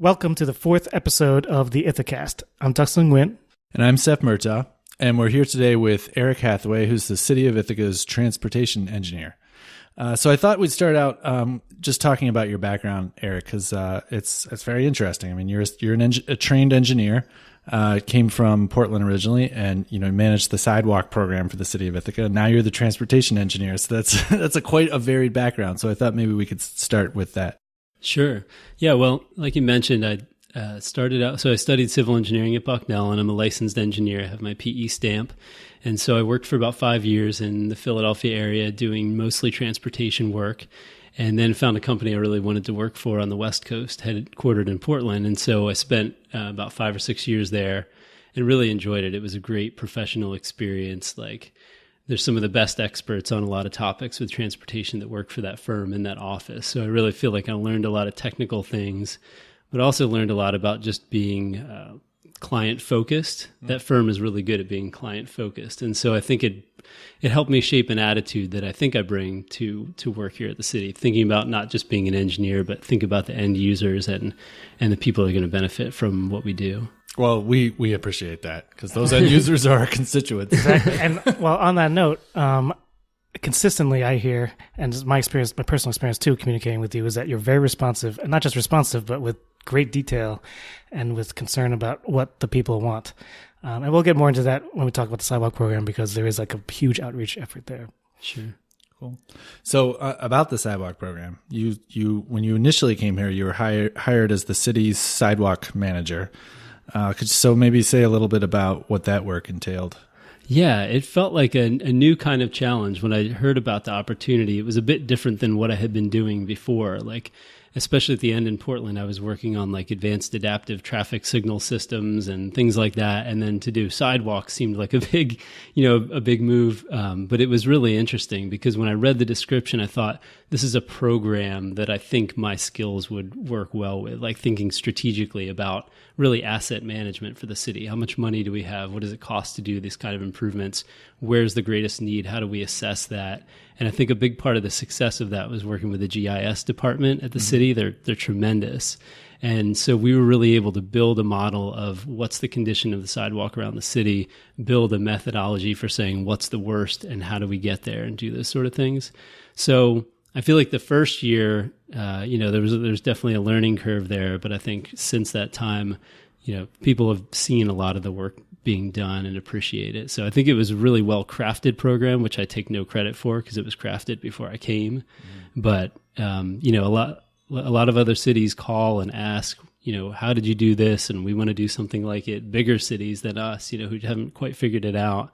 Welcome to the fourth episode of the Ithacast. I'm Dustin Gwynn. And I'm Seth Murtaugh, and we're here today with Eric Hathaway, who's the City of Ithaca's transportation engineer. So I thought we'd start out just talking about your background, Eric, because it's very interesting. I mean, you're a trained engineer, came from Portland originally, and managed the sidewalk program for the City of Ithaca. Now you're the transportation engineer, so that's quite a varied background. So I thought maybe we could start with that. Sure. Yeah, well, like you mentioned, I started out, so I studied civil engineering at Bucknell, and I'm a licensed engineer. I have my PE stamp. And so I worked for about 5 years in the Philadelphia area doing mostly transportation work, and then found a company I really wanted to work for on the West Coast, headquartered in Portland. And so I spent about 5 or 6 years there and really enjoyed it. It was a great professional experience. There's some of the best experts on a lot of topics with transportation that work for that firm in that office. So I really feel like I learned a lot of technical things, but also learned a lot about just being client-focused. That firm is really good at being client-focused. And so I think it helped me shape an attitude that I think I bring to work here at the city, thinking about not just being an engineer, but think about the end users and the people that are going to benefit from what we do. Well, we appreciate that because those end users are our constituents. Exactly. And well, on that note, consistently I hear, and my experience, my personal experience too, communicating with you, is that you're very responsive, and not just responsive, but with great detail and with concern about what the people want. And we'll get more into that when we talk about the sidewalk program, because there is a huge outreach effort there. Sure. Cool. So about the sidewalk program, you when you initially came here, you were hired as the city's sidewalk manager. Could you so maybe say a little bit about what that work entailed? Yeah, it felt like a new kind of challenge. When I heard about the opportunity, it was a bit different than what I had been doing before. Especially at the end in Portland, I was working on advanced adaptive traffic signal systems and things like that. And then to do sidewalks seemed like a big move. But it was really interesting because when I read the description, I thought this is a program that I think my skills would work well with, thinking strategically about really asset management for the city. How much money do we have? What does it cost to do these kind of improvements? Where's the greatest need? How do we assess that? And I think a big part of the success of that was working with the GIS department at the city. They're tremendous. And so we were really able to build a model of what's the condition of the sidewalk around the city, build a methodology for saying what's the worst and how do we get there and do those sort of things. So I feel like the first year, there's definitely a learning curve there. But I think since that time, people have seen a lot of the work being done and appreciate it. So I think it was a really well-crafted program, which I take no credit for because it was crafted before I came. But, a lot of other cities call and ask, how did you do this? And we want to do something like it. Bigger cities than us, who haven't quite figured it out.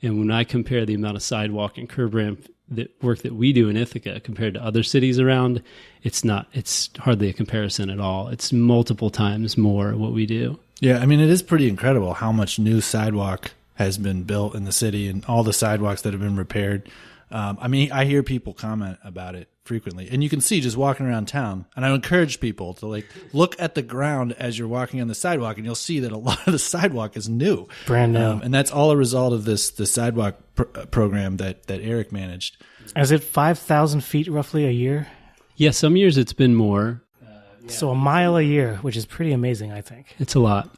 And when I compare the amount of sidewalk and curb ramp work that we do in Ithaca compared to other cities around, it's hardly a comparison at all. It's multiple times more what we do. Yeah, I mean, it is pretty incredible how much new sidewalk has been built in the city and all the sidewalks that have been repaired. I hear people comment about it frequently, and you can see just walking around town. And I encourage people to look at the ground as you're walking on the sidewalk, and you'll see that a lot of the sidewalk is new, brand new, and that's all a result of the sidewalk program that Eric managed. Is it 5,000 feet roughly a year? Yeah, some years it's been more. So a mile a year, which is pretty amazing, I think. It's a lot.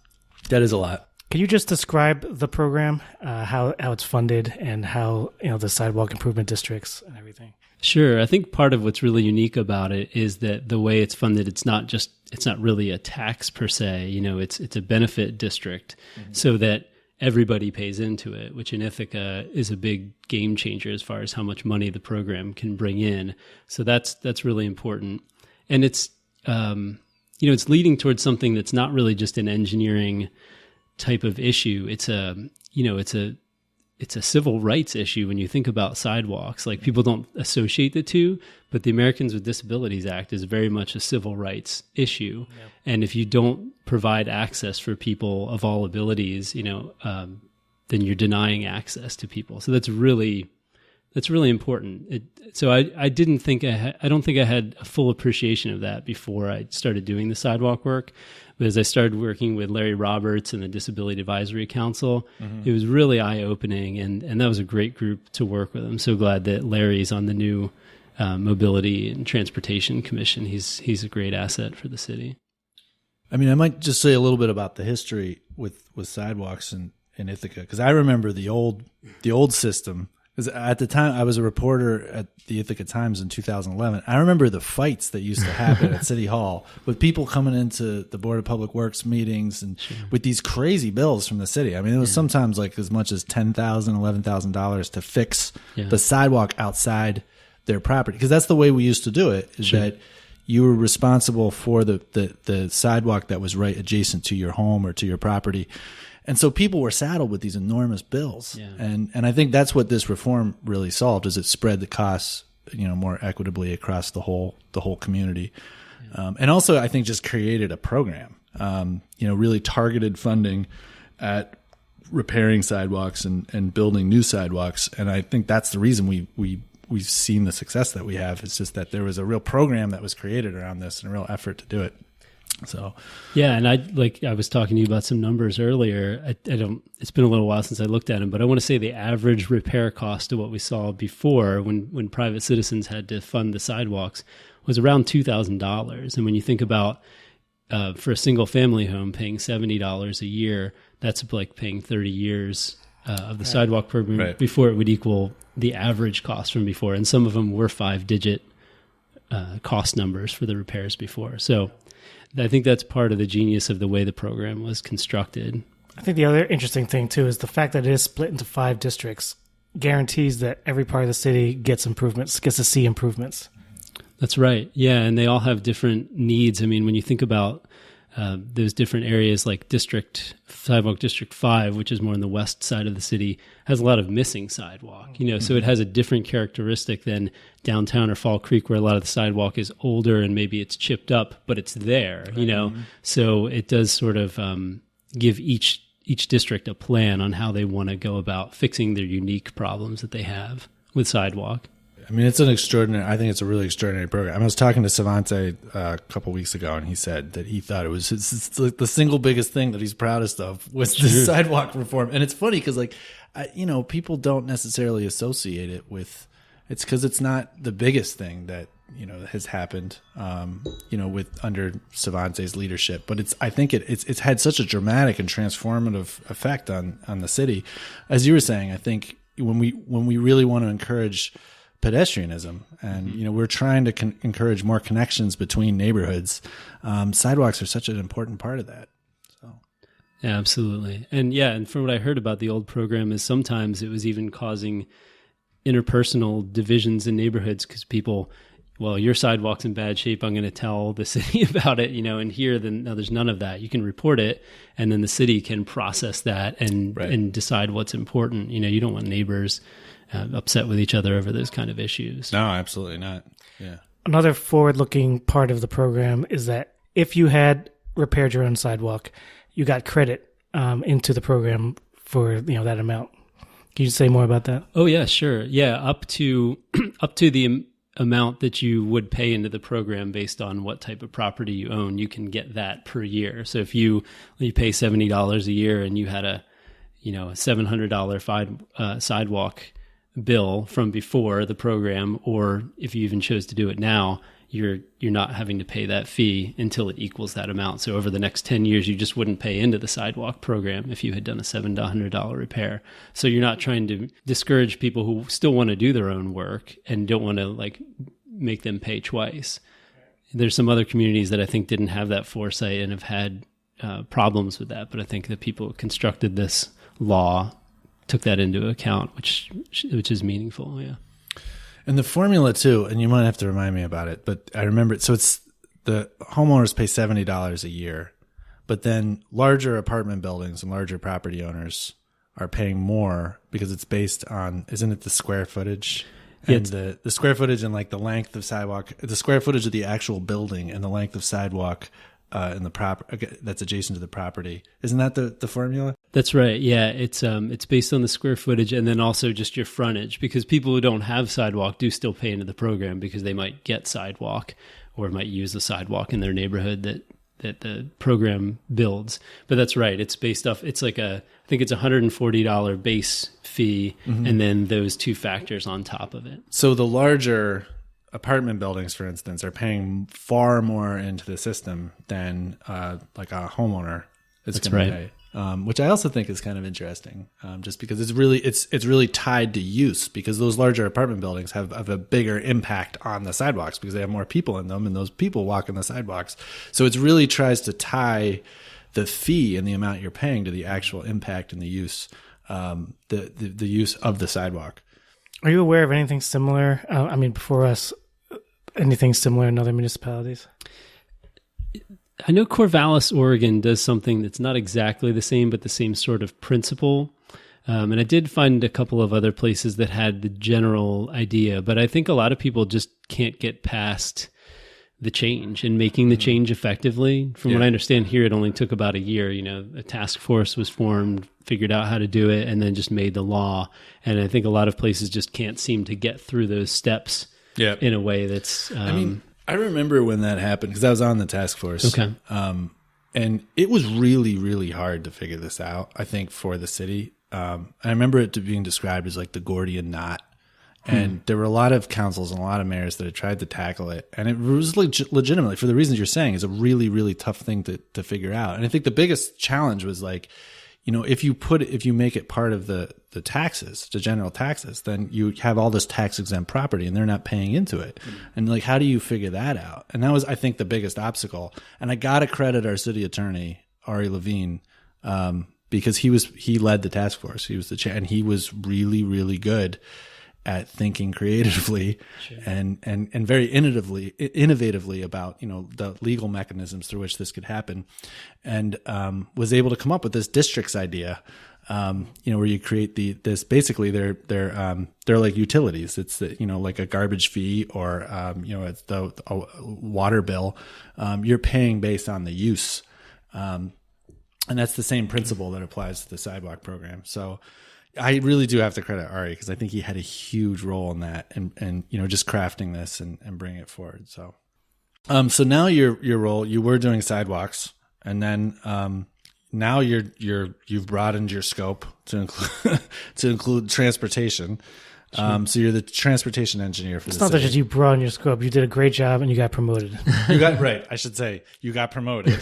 That is a lot. Can you just describe the program, how it's funded, and how the sidewalk improvement districts and everything? Sure. I think part of what's really unique about it is that the way it's funded, it's not really a tax per se. It's a benefit district, so that everybody pays into it, which in Ithaca is a big game changer as far as how much money the program can bring in. So that's really important, and it's it's leading towards something that's not really just an engineering type of issue. It's a civil rights issue when you think about sidewalks. People don't associate the two, but the Americans with Disabilities Act is very much a civil rights issue. Yeah. And if you don't provide access for people of all abilities, then you're denying access to people. So that's really important. I don't think I had a full appreciation of that before I started doing the sidewalk work. But as I started working with Larry Roberts and the Disability Advisory Council, it was really eye-opening, and that was a great group to work with. I'm so glad that Larry's on the new Mobility and Transportation Commission. He's a great asset for the city. I mean, I might just say a little bit about the history with sidewalks in Ithaca, because I remember the old system. Because at the time, I was a reporter at the Ithaca Times in 2011. I remember the fights that used to happen at City Hall with people coming into the Board of Public Works meetings and with these crazy bills from the city. I mean, it was sometimes like as much as $10,000, $11,000 to fix the sidewalk outside their property. Because that's the way we used to do it, is that you were responsible for the sidewalk that was right adjacent to your home or to your property. And so people were saddled with these enormous bills. Yeah. And I think that's what this reform really solved, is it spread the costs, more equitably across the whole community. Yeah. And also I think just created a program, really targeted funding at repairing sidewalks and building new sidewalks. And I think that's the reason we've seen the success that we have. It's just that there was a real program that was created around this and a real effort to do it. So, yeah. And I was talking to you about some numbers earlier. It's been a little while since I looked at them, but I want to say the average repair cost of what we saw before when private citizens had to fund the sidewalks was around $2,000. And when you think about, for a single family home paying $70 a year, that's like paying 30 years of the sidewalk program before it would equal the average cost from before. And some of them were 5-digit cost numbers for the repairs before. So I think that's part of the genius of the way the program was constructed. I think the other interesting thing, too, is the fact that it is split into 5 districts guarantees that every part of the city gets to see improvements. That's right. Yeah, and they all have different needs. I mean, when you think about those different areas, like Sidewalk District 5, which is more on the west side of the city, has a lot of missing sidewalk, so it has a different characteristic than downtown or Fall Creek, where a lot of the sidewalk is older and maybe it's chipped up, but it's there, So it does sort of give each district a plan on how they want to go about fixing their unique problems that they have with sidewalk. I mean, I think it's a really extraordinary program. I was talking to Savante a couple weeks ago, and he said that he thought it was the single biggest thing that he's proudest of was the sidewalk reform. And it's funny because, people don't necessarily associate it with, it's because it's not the biggest thing that, has happened, with under Savante's leadership. But I think it's had such a dramatic and transformative effect on the city. As you were saying, I think when we really want to encourage pedestrianism, and we're trying to encourage more connections between neighborhoods. Sidewalks are such an important part of that. So, yeah, absolutely, and from what I heard about the old program is sometimes it was even causing interpersonal divisions in neighborhoods because people, well, your sidewalk's in bad shape, I'm going to tell the city about it, and here then there's none of that. You can report it, and then the city can process that and decide what's important. You don't want neighbors upset with each other over those kind of issues. No, absolutely not. Yeah. Another forward-looking part of the program is that if you had repaired your own sidewalk, you got credit into the program for that amount. Can you say more about that? Oh yeah, sure. Yeah, up to the amount that you would pay into the program based on what type of property you own, you can get that per year. So if you pay $70 a year and you had a $700 sidewalk bill from before the program, or if you even chose to do it now, you're not having to pay that fee until it equals that amount. So over the next 10 years, you just wouldn't pay into the sidewalk program if you had done a $700 repair. So you're not trying to discourage people who still want to do their own work and don't want to make them pay twice. There's some other communities that I think didn't have that foresight and have had problems with that. But I think the people who constructed this law took that into account, which is meaningful. Yeah. And the formula too, and you might have to remind me about it, but I remember it. So it's the homeowners pay $70 a year, but then larger apartment buildings and larger property owners are paying more because it's based on, isn't it the square footage? And the square footage and the length of sidewalk, the square footage of the actual building and the length of sidewalk in the that's adjacent to the property. Isn't that the formula? That's right. Yeah, it's based on the square footage and then also just your frontage, because people who don't have sidewalk do still pay into the program because they might get sidewalk or might use the sidewalk in their neighborhood that the program builds. But that's right. It's based off. It's I think it's $140 base fee, and then those two factors on top of it. So the larger apartment buildings, for instance, are paying far more into the system than like a homeowner is going to pay. Which I also think is kind of interesting, just because it's really tied to use, because those larger apartment buildings have a bigger impact on the sidewalks because they have more people in them, and those people walk on the sidewalks. So it really tries to tie the fee and the amount you're paying to the actual impact and the use, the use of the sidewalk. Are you aware of anything similar? Before us, anything similar in other municipalities? I know Corvallis, Oregon does something that's not exactly the same, but the same sort of principle. And I did find a couple of other places that had the general idea, but I think a lot of people just can't get past the change and making the change effectively. From what I understand here, it only took about a year. A task force was formed, figured out how to do it, and then just made the law. And I think a lot of places just can't seem to get through those steps in a way that's... I remember when that happened because I was on the task force. Okay. And it was really, really hard to figure this out, I think, for the city. I remember it being described as like the Gordian knot. And there were a lot of councils and a lot of mayors that had tried to tackle it. And it was legitimately, for the reasons you're saying, is a really, really tough thing to figure out. And I think the biggest challenge was like, if you make it part of the taxes, the general taxes, then you have all this tax exempt property and they're not paying into it. And like, how do you figure that out? And that was, I think, the biggest obstacle. And I got to credit our city attorney, Ari Levine, because he led the task force. He was the chair, and he was really, really good at thinking creatively and very innovatively about, the legal mechanisms through which this could happen, and was able to come up with this districts idea, where you create this basically they're like utilities. It's like a garbage fee or it's the water bill. You're paying based on the use, and that's the same principle that applies to the sidewalk program. So I really do have to credit Ari because I think he had a huge role in that and just crafting this and bringing it forward. So now your role, you were doing sidewalks, and then now you've broadened your scope to include transportation. So you're the transportation engineer for the city. It's not that you broadened your scope. You did a great job and you got promoted. I should say you got promoted.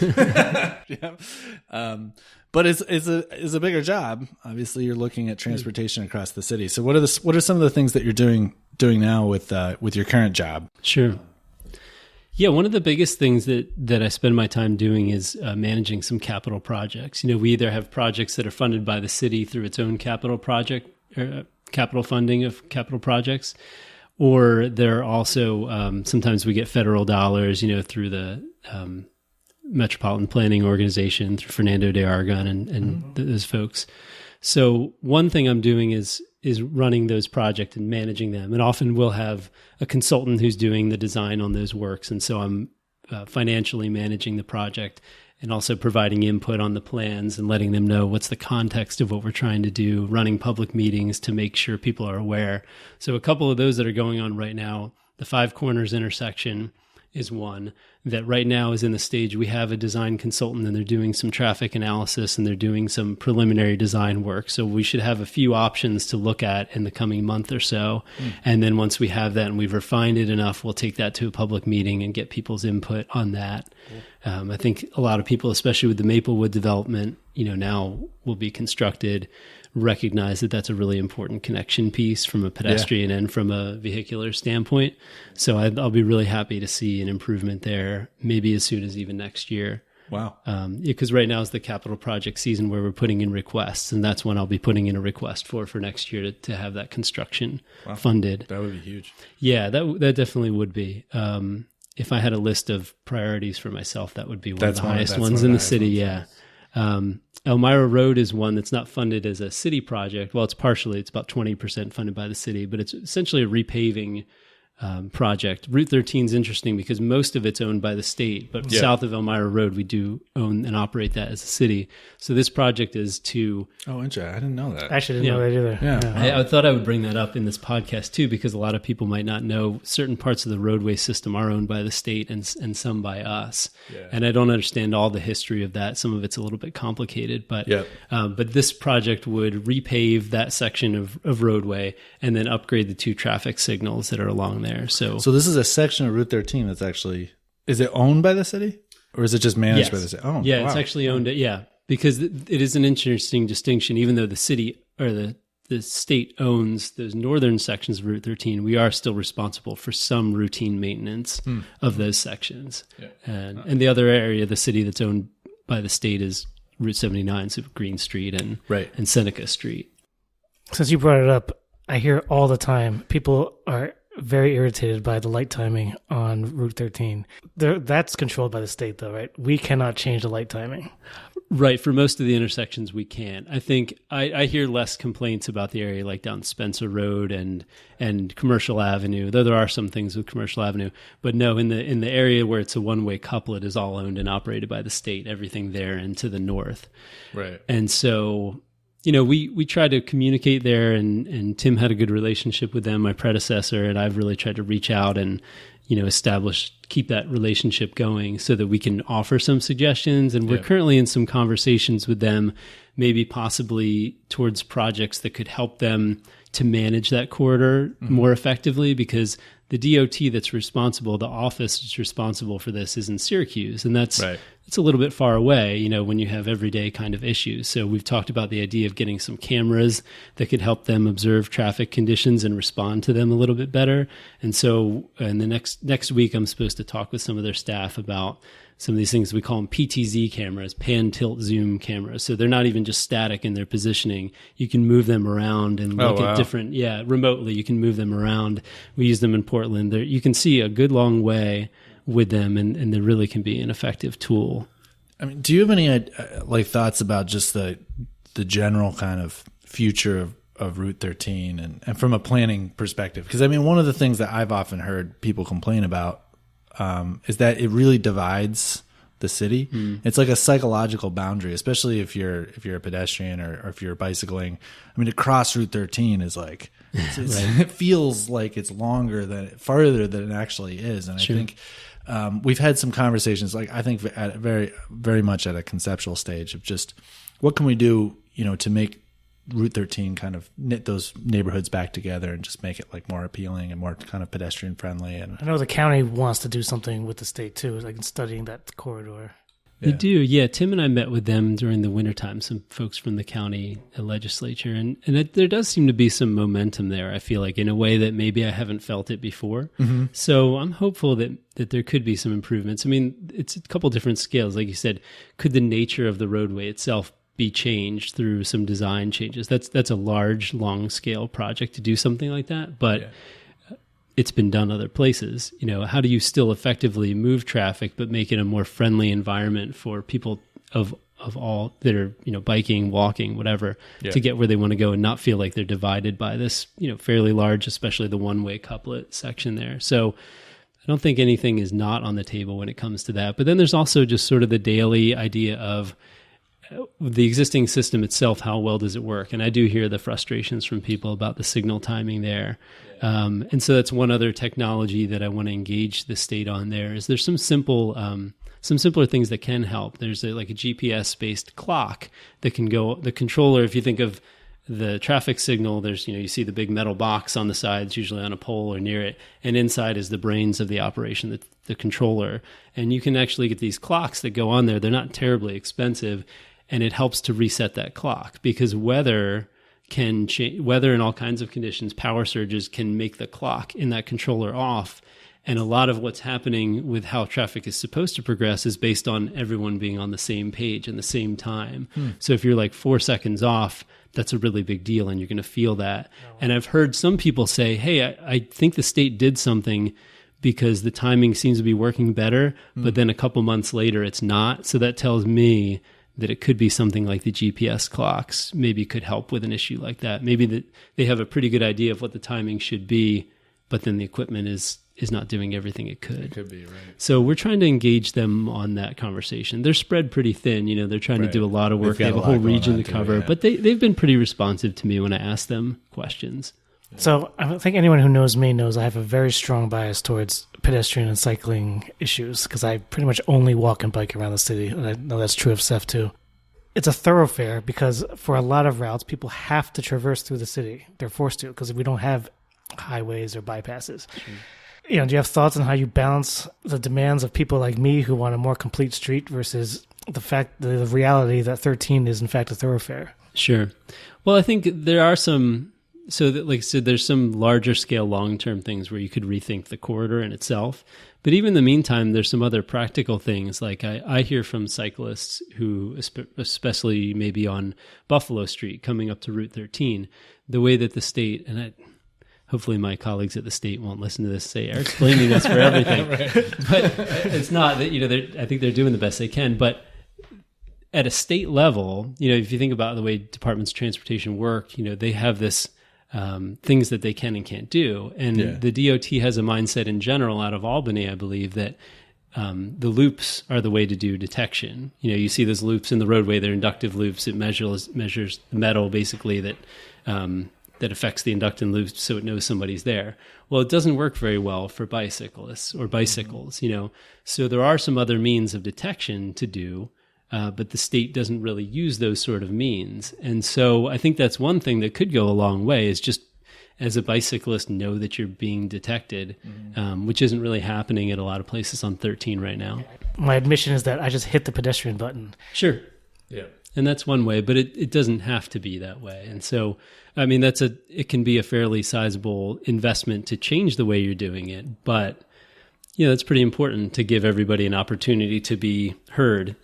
But it's a bigger job. Obviously, you're looking at transportation across the city. So what are some of the things that you're doing now with your current job? Sure. Yeah, one of the biggest things that I spend my time doing is managing some capital projects. We either have projects that are funded by the city through its own capital project, or capital funding of capital projects, or there are also sometimes we get federal dollars, through the Metropolitan Planning Organization, through Fernando de Aragon and those folks. So one thing I'm doing is running those projects and managing them. And often we'll have a consultant who's doing the design on those works. And so I'm financially managing the project and also providing input on the plans and letting them know what's the context of what we're trying to do, running public meetings to make sure people are aware. So a couple of those that are going on right now, the Five Corners intersection is one that right now is in the stage. We have a design consultant and they're doing some traffic analysis and they're doing some preliminary design work. So we should have a few options to look at in the coming month or so. And then once we have that and we've refined it enough, we'll take that to a public meeting and get people's input on that. I think a lot of people, especially with the Maplewood development, now will be constructed, recognize that that's a really important connection piece from a pedestrian and from a vehicular standpoint. So I'll be really happy to see an improvement there, maybe as soon as even next year. Wow. Because right now is the capital project season where we're putting in requests, and that's when I'll be putting in a request for next year to have that construction funded. That would be huge. Yeah, that definitely would be. If I had a list of priorities for myself, that would be one of the highest ones in the city. Yeah. Elmira Road is one that's not funded as a city project. Well, it's about 20% funded by the city, but it's essentially a repaving project. Route 13 is interesting because most of it's owned by the state, but south of Elmira Road, we do own and operate that as a city. So this project is to... Oh, interesting. I didn't know that. I actually didn't know that either. Yeah. I thought I would bring that up in this podcast too, because a lot of people might not know certain parts of the roadway system are owned by the state and some by us. Yeah. And I don't understand all the history of that. Some of it's a little bit complicated, but this project would repave that section of roadway and then upgrade the two traffic signals that are along there. there. So this is a section of Route 13 that's actually, is it owned by the city or is it just managed by the city? Oh, yeah, wow. It's actually owned. Yeah, because it is an interesting distinction. Even though the city or the state owns those northern sections of Route 13, we are still responsible for some routine maintenance of those sections. Yeah. And the other area of the city that's owned by the state is Route 79, so Green Street and Seneca Street. Since you brought it up, I hear all the time people are very irritated by the light timing on Route 13. That's controlled by the state, though, right? We cannot change the light timing. Right. For most of the intersections, we can. I think I hear less complaints about the area like down Spencer Road and Commercial Avenue, though there are some things with Commercial Avenue. But no, in the area where it's a one-way couplet is all owned and operated by the state, everything there and to the north. Right. And so, we try to communicate there, and Tim had a good relationship with them, my predecessor, and I've really tried to reach out and keep that relationship going so that we can offer some suggestions. And we're currently in some conversations with them, maybe possibly towards projects that could help them to manage that corridor more effectively, because the DOT that's responsible, the office that's responsible for this is in Syracuse. And it's a little bit far away, when you have everyday kind of issues. So we've talked about the idea of getting some cameras that could help them observe traffic conditions and respond to them a little bit better. And so in the next week, I'm supposed to talk with some of their staff about some of these things. We call them PTZ cameras, pan, tilt, zoom cameras. So they're not even just static in their positioning. You can move them around and look at different, remotely. You can move them around. We use them in Portland. You can see a good long way with them, and they really can be an effective tool. I mean, do you have any thoughts about just the general kind of future of Route 13 and from a planning perspective? Because one of the things that I've often heard people complain about is that it really divides the city. It's like a psychological boundary, especially if you're a pedestrian or if you're bicycling. To cross Route 13 is like it feels like it's farther than it actually is. And I think we've had some conversations, I think at very, very much at a conceptual stage of just what can we do, to make Route 13 kind of knit those neighborhoods back together and just make it more appealing and more kind of pedestrian friendly. And I know the county wants to do something with the state too, studying that corridor. They do, yeah. Tim and I met with them during the wintertime, some folks from the county legislature, and there does seem to be some momentum there, I feel like, in a way that maybe I haven't felt it before. So I'm hopeful that there could be some improvements. It's a couple different scales. Like you said, could the nature of the roadway itself be changed through some design changes? That's a large, long-scale project to do something like that, but it's been done other places. How do you still effectively move traffic but make it a more friendly environment for people of all that are biking, walking, whatever, to get where they want to go and not feel like they're divided by this fairly large, especially the one-way couplet section there. So I don't think anything is not on the table when it comes to that. But then there's also just sort of the daily idea of the existing system itself, how well does it work? And I do hear the frustrations from people about the signal timing there. And so that's one other technology that I want to engage the state on there. Is there's some simpler things that can help. There's a GPS-based clock that can go, the controller, if you think of the traffic signal, there's, you see the big metal box on the sides, usually on a pole or near it, and inside is the brains of the operation, the controller. And you can actually get these clocks that go on there. They're not terribly expensive, and it helps to reset that clock, because weather can change, weather in all kinds of conditions, power surges can make the clock in that controller off. And a lot of what's happening with how traffic is supposed to progress is based on everyone being on the same page and the same time. So if you're 4 seconds off, that's a really big deal, and you're going to feel that. And I've heard some people say, hey, I think the state did something because the timing seems to be working better, but then a couple months later it's not. So that tells me that it could be something like the GPS clocks maybe could help with an issue like that. Maybe that they have a pretty good idea of what the timing should be, but then the equipment is not doing everything it could. It could be, right. So we're trying to engage them on that conversation. They're spread pretty thin. They're trying to do a lot of work. They have a whole region to cover, but they've been pretty responsive to me when I ask them questions. So I think anyone who knows me knows I have a very strong bias towards pedestrian and cycling issues, because I pretty much only walk and bike around the city. And I know that's true of Seth too. It's a thoroughfare because for a lot of routes, people have to traverse through the city. They're forced to, because we don't have highways or bypasses. do you have thoughts on how you balance the demands of people like me who want a more complete street versus the reality that 13 is in fact a thoroughfare? Sure. Well, I think there are some, like I said, there's some larger scale long-term things where you could rethink the corridor in itself. But even in the meantime, there's some other practical things. Like I hear from cyclists who, especially maybe on Buffalo Street coming up to Route 13, the way that the state, and hopefully my colleagues at the state won't listen to this, say Eric's blaming us for everything. Right. But it's not that, I think they're doing the best they can. But at a state level, if you think about the way departments of transportation work, they have this things that they can and can't do. And the DOT has a mindset in general out of Albany, I believe, that the loops are the way to do detection. You see those loops in the roadway, they're inductive loops. It measures the metal basically that affects the inductive loops so it knows somebody's there. Well, it doesn't work very well for bicyclists or bicycles, So there are some other means of detection to do. But the state doesn't really use those sort of means. And so I think that's one thing that could go a long way is just as a bicyclist know that you're being detected, which isn't really happening at a lot of places on 13 right now. My admission is that I just hit the pedestrian button. Sure. Yeah. And that's one way, but it doesn't have to be that way. And so, I mean, it can be a fairly sizable investment to change the way you're doing it. But, it's pretty important to give everybody an opportunity to be heard.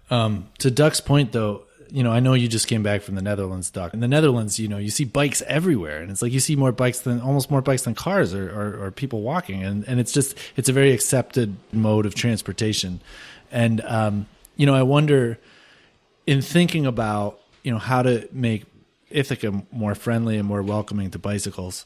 To Duck's point, though, I know you just came back from the Netherlands, Duck. In the Netherlands, you see bikes everywhere, and it's like you see almost more bikes than cars or people walking, and it's a very accepted mode of transportation. And I wonder, in thinking about how to make Ithaca more friendly and more welcoming to bicycles,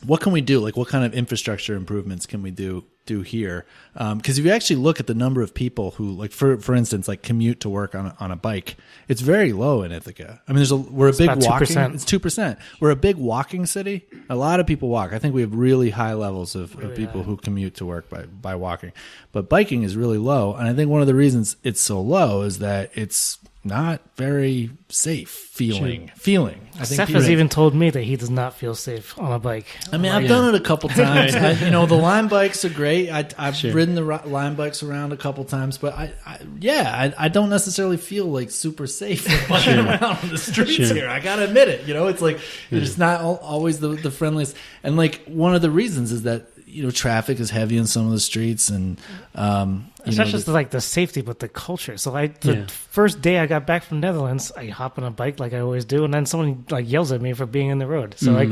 what can we do? Like, what kind of infrastructure improvements can we do here? Because if you actually look at the number of people who, like, for instance, like commute to work on a bike, it's very low in Ithaca. I mean, we're a big walking. 2%. It's 2%. We're a big walking city. A lot of people walk. I think we have really high levels of people who commute to work by walking, but biking is really low. And I think one of the reasons it's so low is that it's not very safe feeling. I think Seth has even told me that he does not feel safe on a bike. I mean, I've done it a couple times. The Lime bikes are great. I've ridden the Lime bikes around a couple times, but I don't necessarily feel like super safe biking around on the streets here. I gotta admit it. It's like it's not always the friendliest. And like one of the reasons is that traffic is heavy on some of the streets, and it's not just like the safety, but the culture. So the first day I got back from Netherlands, I hop on a bike like I always do, and then someone like yells at me for being in the road. So like,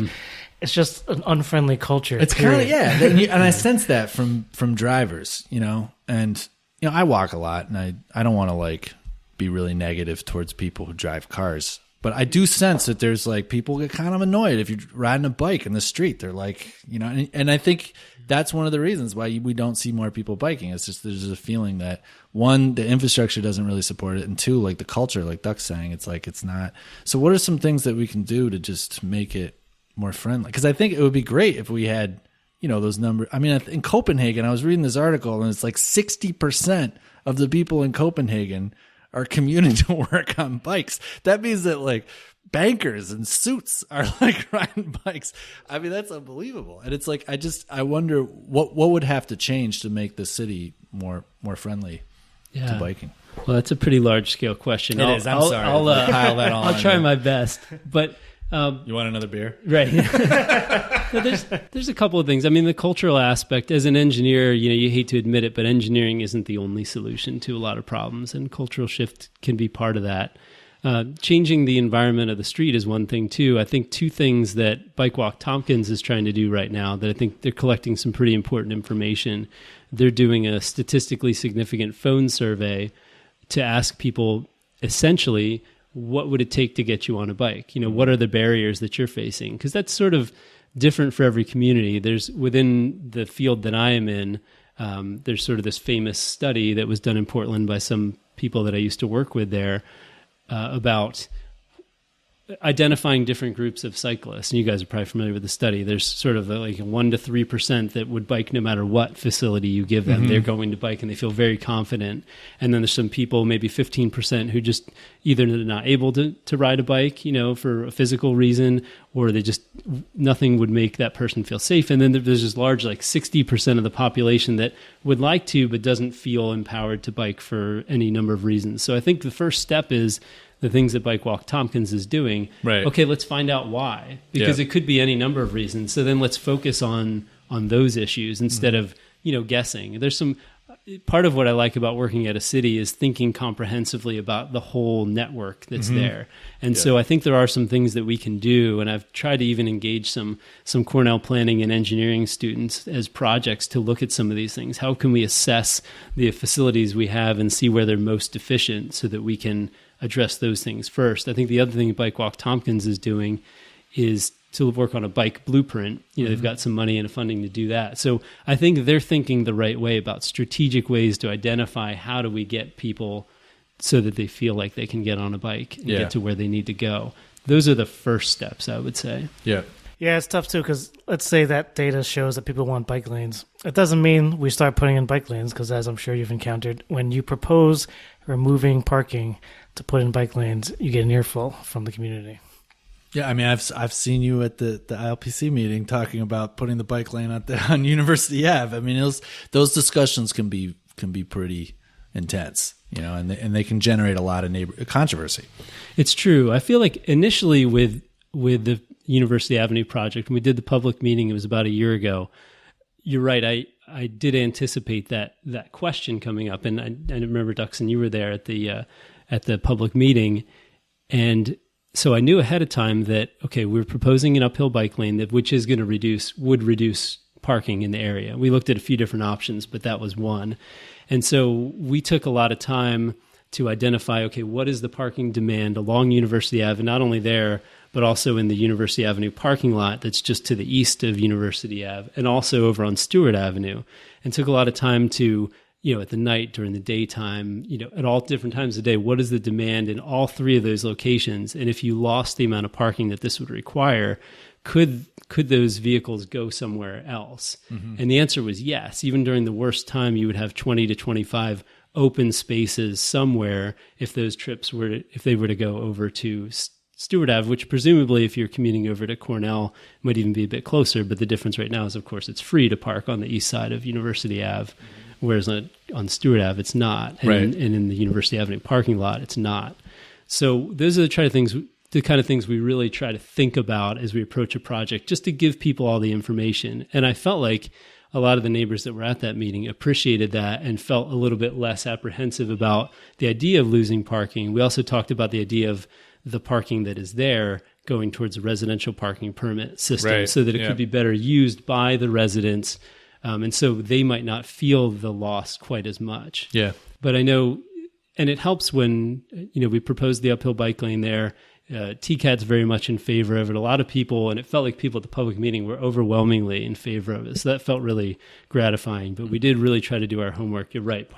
it's just an unfriendly culture. It's kind of and I sense that from drivers, and I walk a lot, and I don't want to like be really negative towards people who drive cars. But I do sense that there's like people get kind of annoyed if you're riding a bike in the street. They're like, and I think that's one of the reasons why we don't see more people biking. It's just there's a feeling that one, the infrastructure doesn't really support it, and two, like the culture, like Duck's saying, it's like it's not. So what are some things that we can do to just make it more friendly? Because I think it would be great if we had those numbers. I mean, in Copenhagen, I was reading this article, and it's like 60% of the people in Copenhagen are commuting to work on bikes. That means that like bankers in suits are like riding bikes. I mean, that's unbelievable. And it's like, I wonder what would have to change to make the city more friendly to biking. Well, that's a pretty large scale question. It is. I'm sorry. I'll pile that on. I'll try my best, but you want another beer? Right. No, there's a couple of things. I mean, the cultural aspect, as an engineer, you hate to admit it, but engineering isn't the only solution to a lot of problems, and cultural shift can be part of that. Changing the environment of the street is one thing too. I think two things that Bike Walk Tompkins is trying to do right now that I think they're collecting some pretty important information. They're doing a statistically significant phone survey to ask people essentially, what would it take to get you on a bike? What are the barriers that you're facing? Because that's sort of different for every community. There's within the field that I am in, there's sort of this famous study that was done in Portland by some people that I used to work with there about identifying different groups of cyclists. And you guys are probably familiar with the study. There's sort of like 1 to 3% that would bike no matter what facility you give them. They're going to bike and they feel very confident. And then there's some people, maybe 15%, who just either they're not able to ride a bike, for a physical reason, or they just, nothing would make that person feel safe. And then there's this large, like 60% of the population that would like to, but doesn't feel empowered to bike for any number of reasons. So I think the first step is the things that Bike Walk Tompkins is doing. Right. Okay, let's find out why, because it could be any number of reasons. So then let's focus on those issues instead of, guessing. There's some part of what I like about working at a city is thinking comprehensively about the whole network that's there. And so I think there are some things that we can do, and I've tried to even engage some Cornell planning and engineering students as projects to look at some of these things. How can we assess the facilities we have and see where they're most deficient so that we can address those things first? I think the other thing Bike Walk Tompkins is doing is to work on a bike blueprint. They've got some money and funding to do that. So I think they're thinking the right way about strategic ways to identify how do we get people so that they feel like they can get on a bike and get to where they need to go. Those are the first steps, I would say. Yeah. Yeah, it's tough too, because let's say that data shows that people want bike lanes. It doesn't mean we start putting in bike lanes, because as I'm sure you've encountered, when you propose removing parking to put in bike lanes, you get an earful from the community. Yeah, I mean, I've seen you at the ILPC meeting talking about putting the bike lane on University Ave. I mean, those discussions can be pretty intense, and they can generate a lot of controversy. It's true. I feel like initially with the University Avenue project, when we did the public meeting, it was about a year ago. You're right. I did anticipate that question coming up, and I remember, Duxon, you were there at the public meeting, and so I knew ahead of time that, okay, we're proposing an uphill bike lane which is going to would reduce parking in the area. We looked at a few different options, but that was one. And so we took a lot of time to identify, okay, what is the parking demand along University Ave, not only there, but also in the University Avenue parking lot that's just to the east of University Ave, and also over on Stewart Avenue. And took a lot of time to, at the night, during the daytime, at all different times of the day, what is the demand in all three of those locations? And if you lost the amount of parking that this would require, could those vehicles go somewhere else? And the answer was yes. Even during the worst time, you would have 20 to 25 open spaces somewhere if those trips if they were to go over to Stewart Ave, which presumably if you're commuting over to Cornell might even be a bit closer. But the difference right now is, of course, it's free to park on the east side of University Ave. Whereas on Stewart Ave, it's not. And, right. and in the University Avenue parking lot, it's not. So those are the kind of things we really try to think about as we approach a project, just to give people all the information. And I felt like a lot of the neighbors that were at that meeting appreciated that and felt a little bit less apprehensive about the idea of losing parking. We also talked about the idea of the parking that is there going towards a residential parking permit system, so that it could be better used by the residents. And so they might not feel the loss quite as much. Yeah. But I know, and it helps when, we proposed the uphill bike lane there. TCAT's very much in favor of it. A lot of people, and it felt like people at the public meeting were overwhelmingly in favor of it. So that felt really gratifying. But we did really try to do our homework. You're right.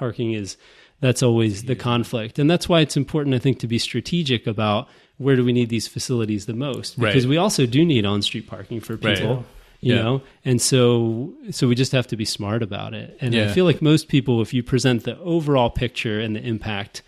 That's always the conflict. And that's why it's important, I think, to be strategic about where do we need these facilities the most? Because we also do need on-street parking for people. Right. You know, and so we just have to be smart about it. And I feel like most people, if you present the overall picture and the impact,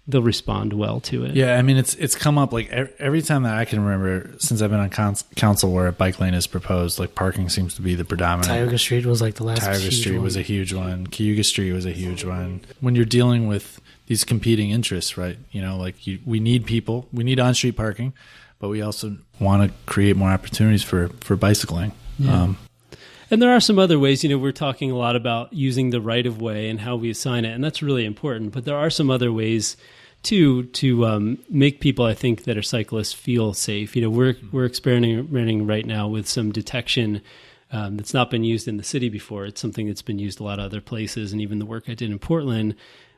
they'll respond well to it. Yeah, I mean, it's come up like every time that I can remember since I've been on council where a bike lane is proposed, like parking seems to be the predominant. Tioga Street was like the last Tioga Street was a huge one. Cayuga Street was a huge one. When you're dealing with these competing interests, right? We need people, we need on-street parking, but we also want to create more opportunities for bicycling. Yeah. And there are some other ways, we're talking a lot about using the right of way and how we assign it, and that's really important. But there are some other ways to make people, I think, that are cyclists feel safe. We're experimenting right now with some detection that's not been used in the city before. It's something that's been used a lot of other places, and even the work I did in Portland,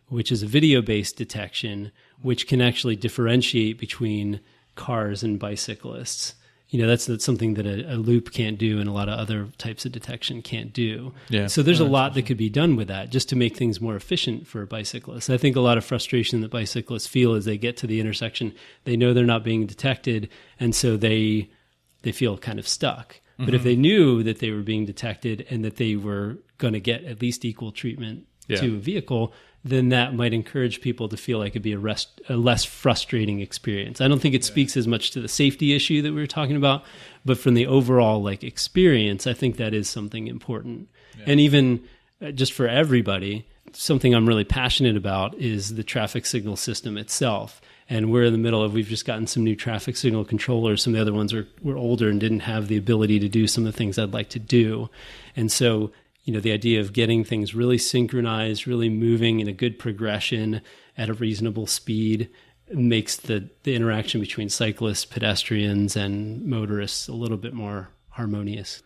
which is a video-based detection, which can actually differentiate between cars and bicyclists. That's something that a loop can't do and a lot of other types of detection can't do. Yeah. So there's a lot that could be done with that just to make things more efficient for bicyclists. I think a lot of frustration that bicyclists feel as they get to the intersection, they know they're not being detected, and so they feel kind of stuck. But if they knew that they were being detected and that they were going to get at least equal treatment to a vehicle, then that might encourage people to feel like it'd be a less frustrating experience. I don't think it speaks as much to the safety issue that we were talking about, but from the overall experience, I think that is something important. And even just for everybody, something I'm really passionate about is the traffic signal system itself. And we're in the middle of, we've just gotten some new traffic signal controllers. Some of the other ones were older and didn't have the ability to do some of the things I'd like to do. And so, the idea of getting things really synchronized, really moving in a good progression at a reasonable speed makes the interaction between cyclists, pedestrians, and motorists a little bit more harmonious.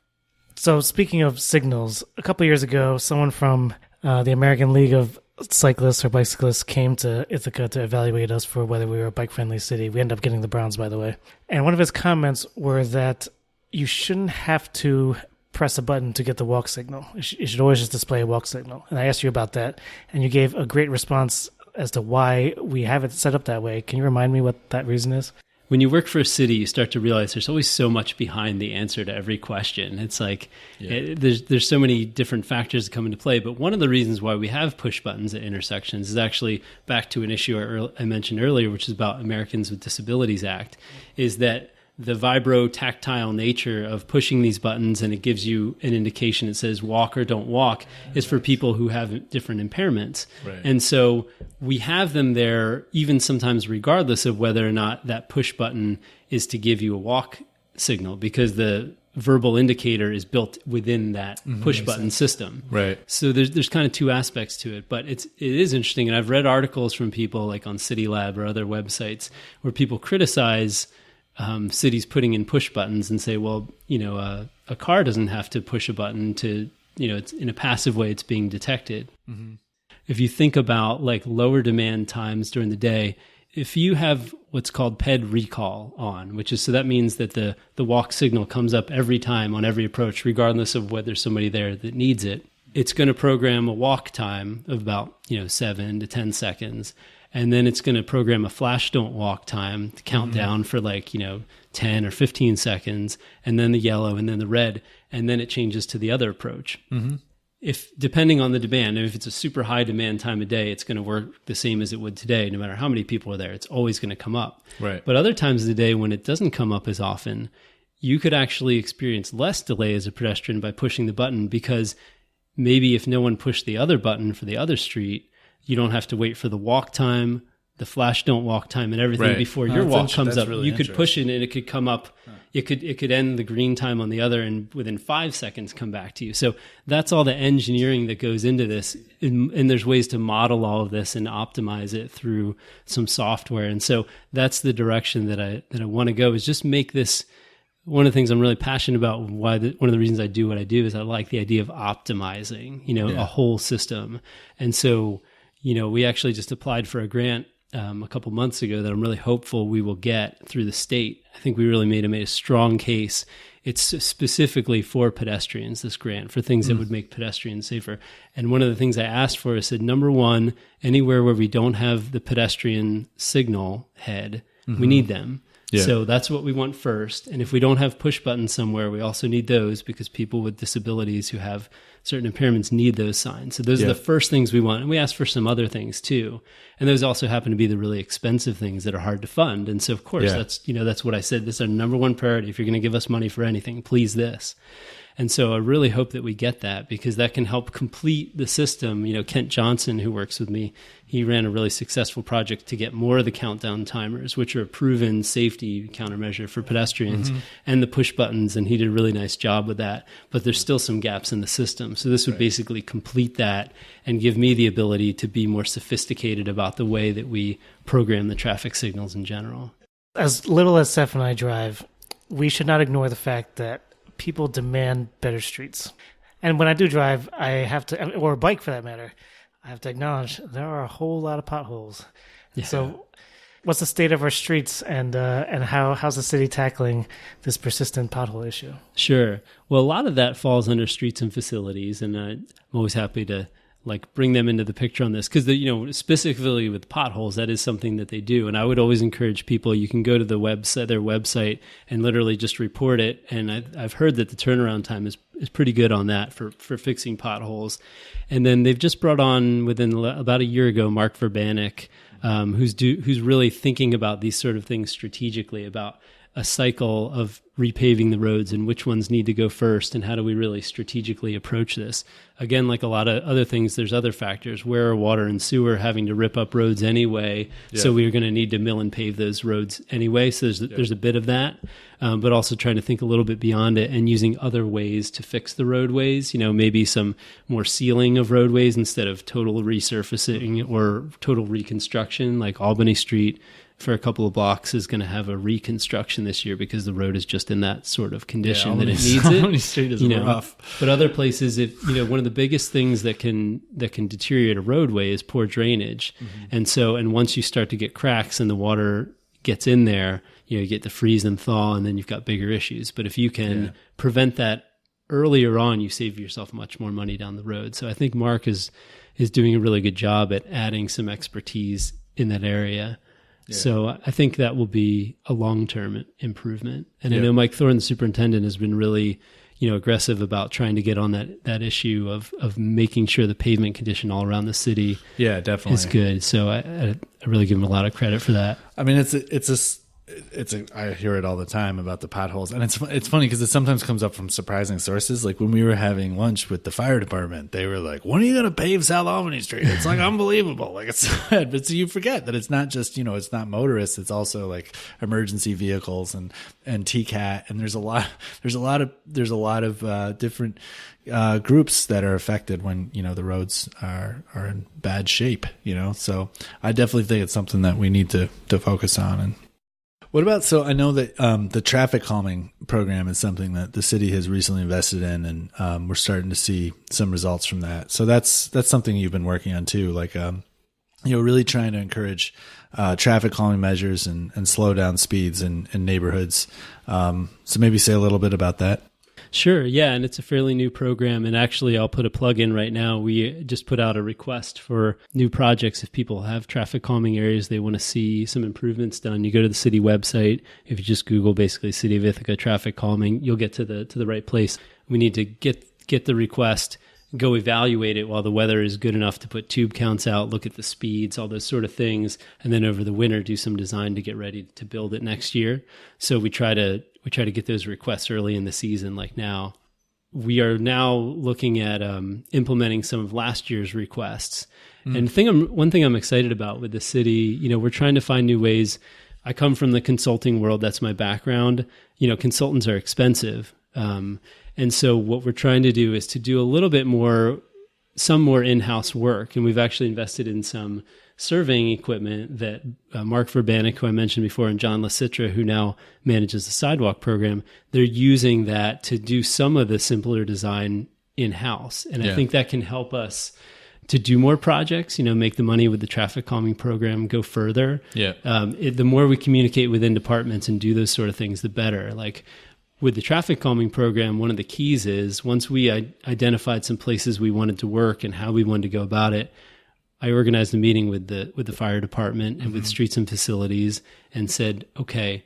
So speaking of signals, a couple of years ago, someone from the American League of Cyclists or Bicyclists came to Ithaca to evaluate us for whether we were a bike-friendly city. We ended up getting the bronze, by the way. And one of his comments were that you shouldn't have to press a button to get the walk signal. You should always just display a walk signal. And I asked you about that, and you gave a great response as to why we have it set up that way. Can you remind me what that reason is? When you work for a city, you start to realize there's always so much behind the answer to every question. It's like there's so many different factors that come into play. But one of the reasons why we have push buttons at intersections is actually back to an issue I mentioned earlier, which is about Americans with Disabilities Act, is that the vibro-tactile nature of pushing these buttons, and it gives you an indication that says walk or don't walk, is for people who have different impairments. Right. And so we have them there even sometimes regardless of whether or not that push button is to give you a walk signal, because the verbal indicator is built within that push button system. Right. So there's kind of two aspects to it, but it is interesting. And I've read articles from people like on City Lab or other websites where people criticize cities putting in push buttons and say, well, a car doesn't have to push a button to, it's in a passive way, it's being detected. Mm-hmm. If you think about lower demand times during the day, if you have what's called PED recall on, so that means that the walk signal comes up every time on every approach, regardless of whether there's somebody there that needs it, it's going to program a walk time of about, 7 to 10 seconds. And then it's going to program a flash don't walk time to count down for 10 or 15 seconds, and then the yellow, and then the red, and then it changes to the other approach. Mm-hmm. If depending on the demand, if it's a super high demand time of day, it's going to work the same as it would today. No matter how many people are there, it's always going to come up. Right. But other times of the day when it doesn't come up as often, you could actually experience less delay as a pedestrian by pushing the button, because maybe if no one pushed the other button for the other street, you don't have to wait for the walk time, the flash don't walk time, and everything before your walk comes up. Really you could push it and it could come up. It could end the green time on the other and within 5 seconds come back to you. So that's all the engineering that goes into this. And there's ways to model all of this and optimize it through some software. And so that's the direction that I want to go, is just make this one of the things I'm really passionate about. One of the reasons I do what I do is I like the idea of optimizing, a whole system. And so, we actually just applied for a grant a couple months ago that I'm really hopeful we will get through the state. I think we really made a strong case. It's specifically for pedestrians, this grant, for things that would make pedestrians safer. And one of the things I asked for, I said, number one, anywhere where we don't have the pedestrian signal head, we need them. Yeah. So that's what we want first. And if we don't have push buttons somewhere, we also need those, because people with disabilities who have certain impairments need those signs. So those are the first things we want. And we ask for some other things too. And those also happen to be the really expensive things that are hard to fund. And so of course that's what I said. This is our number one priority. If you're going to give us money for anything, please this. And so I really hope that we get that, because that can help complete the system. Kent Johnson, who works with me, he ran a really successful project to get more of the countdown timers, which are a proven safety countermeasure for pedestrians, and the push buttons. And he did a really nice job with that. But there's still some gaps in the system. So this would basically complete that and give me the ability to be more sophisticated about the way that we program the traffic signals in general. As little as Seth and I drive, we should not ignore the fact that people demand better streets. And when I do drive, I have to, or a bike for that matter, I have to acknowledge there are a whole lot of potholes. Yeah. So what's the state of our streets, and how's the city tackling this persistent pothole issue? Sure. Well, a lot of that falls under streets and facilities, and I'm always happy to bring them into the picture on this, because specifically with potholes, that is something that they do. And I would always encourage people, you can go to their website and literally just report it. And I've heard that the turnaround time is pretty good on that for fixing potholes. And then they've just brought on, within about a year ago, Mark Verbanek, who's really thinking about these sort of things strategically, about a cycle of repaving the roads and which ones need to go first, and how do we really strategically approach this. Again, like a lot of other things, there's other factors. Where are water and sewer having to rip up roads anyway? Yeah. So we're going to need to mill and pave those roads anyway. So there's a bit of that, but also trying to think a little bit beyond it and using other ways to fix the roadways. Maybe some more sealing of roadways instead of total resurfacing or total reconstruction. Like Albany Street, for a couple of blocks, is going to have a reconstruction this year because the road is just in that sort of condition that it needs it. Albany Street is rough. But other places, one of the biggest things that can deteriorate a roadway is poor drainage. Mm-hmm. And once you start to get cracks and the water gets in there, you get the freeze and thaw, and then you've got bigger issues. But if you can prevent that earlier on, you save yourself much more money down the road. So I think Mark is doing a really good job at adding some expertise in that area. Yeah. So I think that will be a long-term improvement. And I know Mike Thorne, the superintendent, has been really, aggressive about trying to get on that issue of making sure the pavement condition all around the city definitely is good. So I really give him a lot of credit for that. I mean, I hear it all the time about the potholes, and it's funny because it sometimes comes up from surprising sources. Like when we were having lunch with the fire department, they were like, "When are you going to pave South Albany Street?" It's like unbelievable. Like it's sad, but so you forget that it's not just it's not motorists. It's also like emergency vehicles and TCAT, and there's a lot of different groups that are affected when the roads are in bad shape. So I definitely think it's something that we need to focus on. And what about, so I know that the traffic calming program is something that the city has recently invested in, and we're starting to see some results from that. So that's something you've been working on too, like really trying to encourage traffic calming measures and slow down speeds in neighborhoods. So maybe say a little bit about that. Sure. Yeah. And it's a fairly new program. And actually, I'll put a plug in right now. We just put out a request for new projects. If people have traffic calming areas, they want to see some improvements done, you go to the city website. If you just Google basically City of Ithaca traffic calming, you'll get to the right place. We need to get the request, go evaluate it while the weather is good enough to put tube counts out, look at the speeds, all those sort of things. And then over the winter, do some design to get ready to build it next year. So we try to get those requests early in the season, like now. We are now looking at implementing some of last year's requests. And one thing I'm excited about with the city, we're trying to find new ways. I come from the consulting world. That's my background. Consultants are expensive. And so what we're trying to do is to do a little bit more, some more in-house work. And we've actually invested in some surveying equipment that Mark Verbanek, who I mentioned before, and John LaCitra, who now manages the sidewalk program, they're using that to do some of the simpler design in-house. And I think that can help us to do more projects, make the money with the traffic calming program go further. Yeah. The more we communicate within departments and do those sort of things, the better. Like with the traffic calming program, one of the keys is once we identified some places we wanted to work and how we wanted to go about it, I organized a meeting with the fire department and with streets and facilities and said, okay,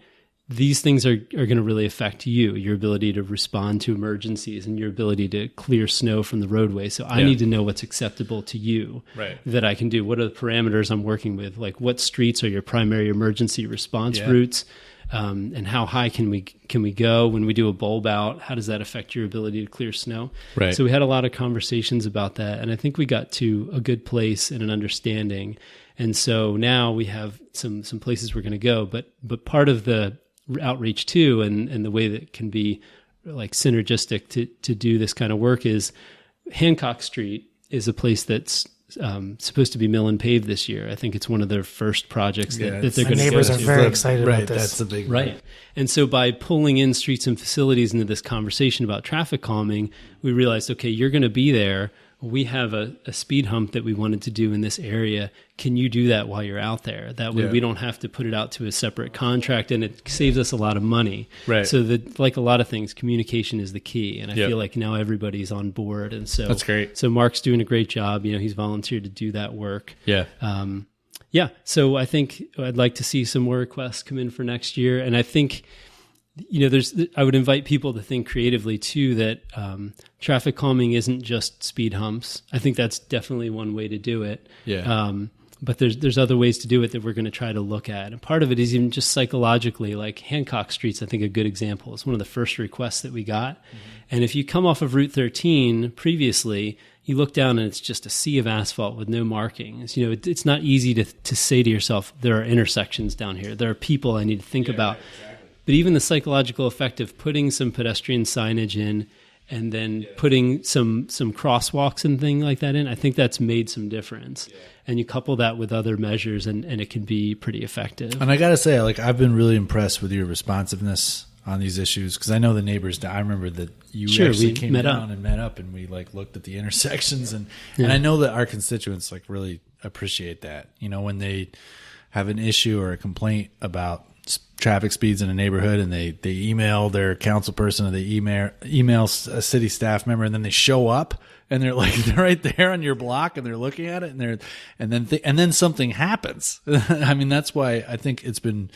these things are going to really affect you, your ability to respond to emergencies and your ability to clear snow from the roadway. So I need to know what's acceptable to you that I can do. What are the parameters I'm working with? Like what streets are your primary emergency response routes? And how high can we go when we do a bulb out? How does that affect your ability to clear snow? Right. So we had a lot of conversations about that, and I think we got to a good place and an understanding. And so now we have some places we're going to go. But part of the outreach too, and the way that can be like synergistic to do this kind of work is Hancock Street is a place that's supposed to be mill and paved this year. I think it's one of their first projects that they're going to go to. Neighbors are very excited about this. That's a big right. And so by pulling in streets and facilities into this conversation about traffic calming, we realized, okay, you're going to be there. we have a speed hump that we wanted to do in this area. Can you do that while you're out there? That way we don't have to put it out to a separate contract, and it saves us a lot of money. Right. So that, like a lot of things, communication is the key. And I feel like now everybody's on board. And so that's great. So Mark's doing a great job. He's volunteered to do that work. Yeah. So I think I'd like to see some more requests come in for next year. And I think, I would invite people to think creatively too, that traffic calming isn't just speed humps. I think that's definitely one way to do it. Yeah. But there's other ways to do it that we're going to try to look at. And part of it is even just psychologically, like Hancock Street's, I think, a good example. It's one of the first requests that we got. Mm-hmm. And if you come off of Route 13 previously, you look down and it's just a sea of asphalt with no markings. It's not easy to say to yourself, there are intersections down here. There are people I need to think about. Exactly. But even the psychological effect of putting some pedestrian signage in and then putting some crosswalks and things like that in, I think that's made some difference. Yeah. And you couple that with other measures and it can be pretty effective. And I got to say, I've been really impressed with your responsiveness on these issues, because I know the neighbors. I remember that you actually came down and met up, and we looked at the intersections, and I know that our constituents really appreciate that. When they have an issue or a complaint about traffic speeds in a neighborhood, and they email their council person, or they email a city staff member, and then they show up and they're they're right there on your block and they're looking at it, and then something happens. I mean, that's why I think it's been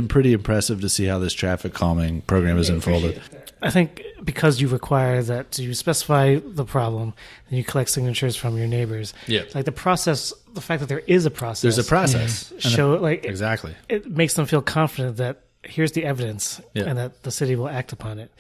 pretty impressive to see how this traffic calming program has unfolded. I think because you require that you specify the problem and you collect signatures from your neighbors. Yeah. The process, the fact that there is a process. There's a process. Exactly. It makes them feel confident that here's the evidence and that the city will act upon it.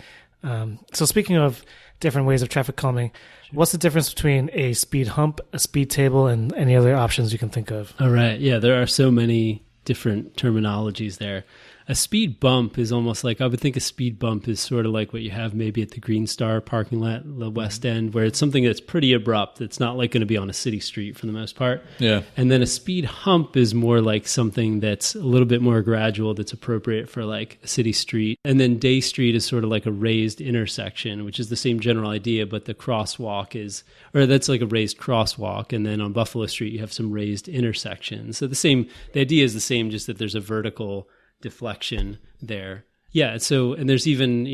So speaking of different ways of traffic calming, what's the difference between a speed hump, a speed table, and any other options you can think of? All right. Yeah, there are so many different terminologies there. A speed bump is almost I would think a speed bump is sort of like what you have maybe at the Green Star parking lot, the West End, where it's something that's pretty abrupt. It's not going to be on a city street for the most part. Yeah. And then a speed hump is more like something that's a little bit more gradual, that's appropriate for a city street. And then Day Street is sort of like a raised intersection, which is the same general idea, but the crosswalk that's like a raised crosswalk. And then on Buffalo Street, you have some raised intersections. So the idea is the same, just that there's a vertical deflection there. Yeah. So, and there's even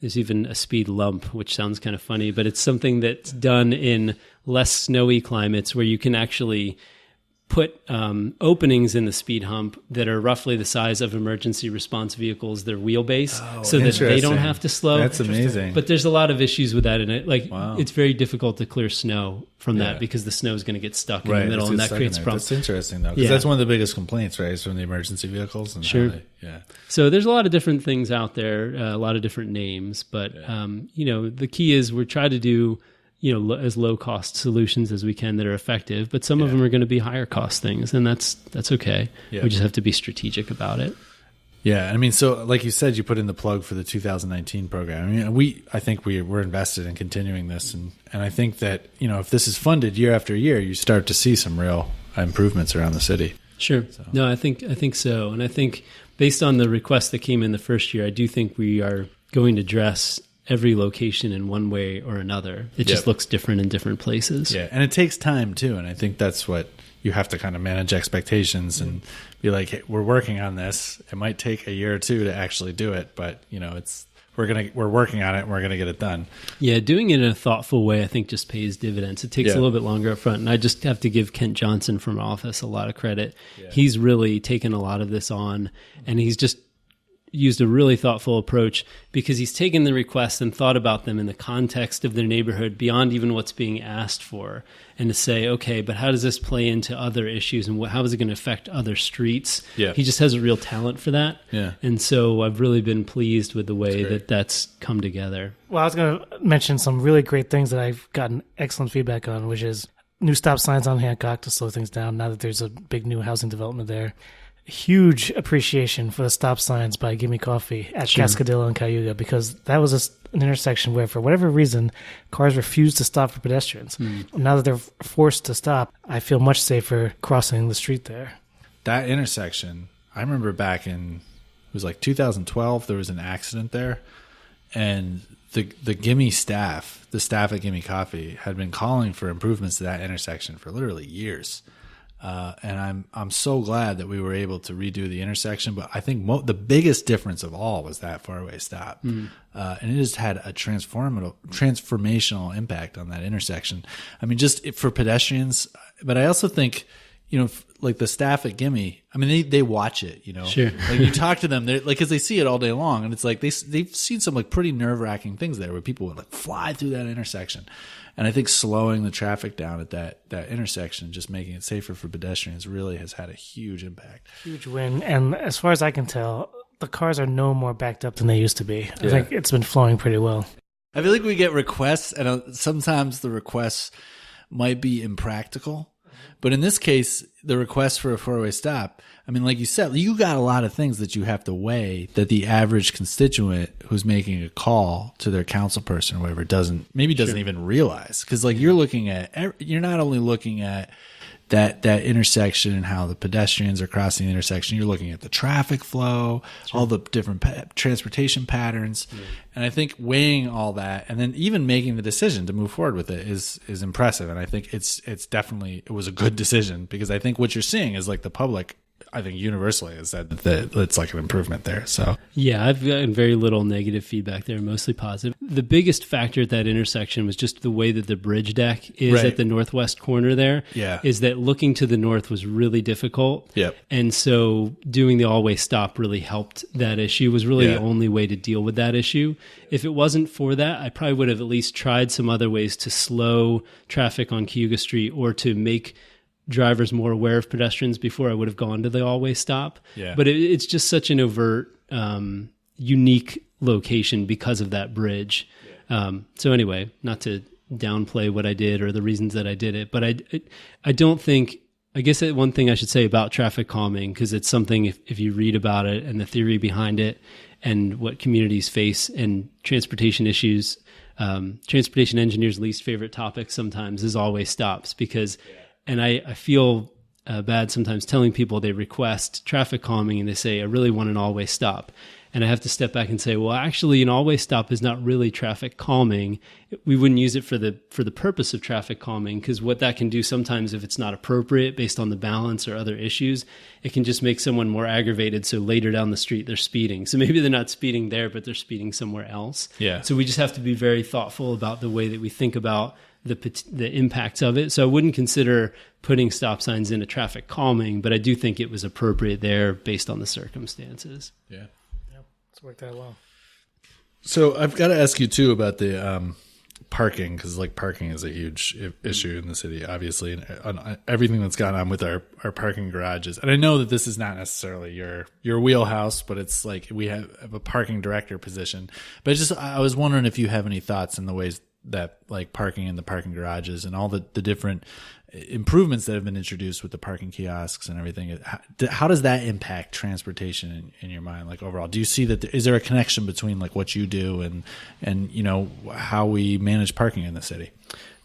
a speed lump, which sounds kind of funny, but it's something that's done in less snowy climates where you can actually put openings in the speed hump that are roughly the size of emergency response vehicles, their wheelbase, so that they don't have to slow. That's amazing. But there's a lot of issues with that in it. It's very difficult to clear snow from that because the snow is going to get stuck in the middle, and that creates problems. That's interesting, though, because that's one of the biggest complaints, right, is from the emergency vehicles. And sure. So there's a lot of different things out there, a lot of different names, but the key is we're trying to do as low cost solutions as we can that are effective, but some of them are going to be higher cost things, and that's okay. Yeah. We just have to be strategic about it. Yeah. I mean, so like you said, you put in the plug for the 2019 program. I mean, I think we're invested in continuing this. And I think that, if this is funded year after year, you start to see some real improvements around the city. Sure. So. No, I think so. And I think based on the request that came in the first year, I do think we are going to address every location in one way or another. It just looks different in different places. Yeah. And it takes time too. And I think that's what you have to kind of manage expectations and be like, hey, we're working on this. It might take a year or two to actually do it, but we're working on it and we're going to get it done. Yeah. Doing it in a thoughtful way, I think, just pays dividends. It takes a little bit longer up front. And I just have to give Kent Johnson from office a lot of credit. Yeah. He's really taken a lot of this on, and he's just used a really thoughtful approach because he's taken the requests and thought about them in the context of their neighborhood beyond even what's being asked for, and to say, okay, but how does this play into other issues and how is it going to affect other streets? Yeah. He just has a real talent for that. Yeah. And so I've really been pleased with the way that's come together. Well, I was going to mention some really great things that I've gotten excellent feedback on, which is new stop signs on Hancock to slow things down now that there's a big new housing development there. Huge appreciation for the stop signs by Gimme Coffee at Cascadillo and Cayuga, because that was an intersection where, for whatever reason, cars refused to stop for pedestrians. Now that they're forced to stop, I feel much safer crossing the street there. That intersection, I remember back in, it was 2012, there was an accident there, And the Gimme staff, the staff at Gimme Coffee, had been calling for improvements to that intersection for literally years. And I'm so glad that we were able to redo the intersection. But I think the biggest difference of all was that four-way stop. And it has had a transformational impact on that intersection. I mean, just for pedestrians, but I also think, like the staff at Gimme, I mean, they watch it, Sure. Like you talk to them, they're like, cause they see it all day long, and it's like they've seen some like pretty nerve-wracking things there where people would like fly through that intersection. And I think slowing the traffic down at that intersection, just making it safer for pedestrians, really has had a huge impact. Huge win. And as far as I can tell, the cars are no more backed up than they used to be. I think it's been flowing pretty well. I feel like we get requests, and sometimes the requests might be impractical. But in this case, the request for a four-way stop, I mean, like you said, you got a lot of things that you have to weigh that the average constituent who's making a call to their council person or whatever doesn't even realize. Because like you're not only looking at that intersection and how the pedestrians are crossing the intersection, you're looking at the traffic flow, all the different transportation patterns. And I think weighing all that and then even making the decision to move forward with it is impressive. And I think it was a good decision, because I think what you're seeing is like the public, I think universally has said that it's like an improvement there. So yeah, I've gotten very little negative feedback there, mostly positive. The biggest factor at that intersection was just the way that the bridge deck is at the northwest corner there. Yeah. Is that looking to the north was really difficult. Yep. And so doing the all-way stop really helped that issue, was really the only way to deal with that issue. If it wasn't for that, I probably would have at least tried some other ways to slow traffic on Cayuga Street, or to make drivers more aware of pedestrians before I would have gone to the all-way stop. Yeah. But it's just such an overt, unique location because of that bridge. So anyway, not to downplay what I did or the reasons that I did it, but I don't think, I guess one thing I should say about traffic calming, because it's something, if you read about it and the theory behind it and what communities face and transportation issues, transportation engineers' least favorite topic sometimes is always stops, because and I feel bad sometimes telling people they request traffic calming and they say, I really want an always stop. And I have to step back and say, well, actually, an always stop is not really traffic calming. We wouldn't use it for the purpose of traffic calming, because what that can do sometimes, if it's not appropriate based on the balance or other issues, it can just make someone more aggravated. So later down the street, they're speeding. So maybe they're not speeding there, but they're speeding somewhere else. Yeah. So we just have to be very thoughtful about the way that we think about the impacts of it. So I wouldn't consider putting stop signs into traffic calming, but I do think it was appropriate there based on the circumstances. Yeah. It's worked out well. So I've got to ask you too about the parking, because like parking is a huge issue in the city, obviously, and on everything that's gone on with our parking garages. And I know that this is not necessarily your wheelhouse, but it's like we have a parking director position. But I was wondering if you have any thoughts in the ways that like parking in the parking garages and all the different improvements that have been introduced with the parking kiosks and everything. How does that impact transportation in your mind? Like overall, do you see that is there a connection between like what you do and how we manage parking in the city?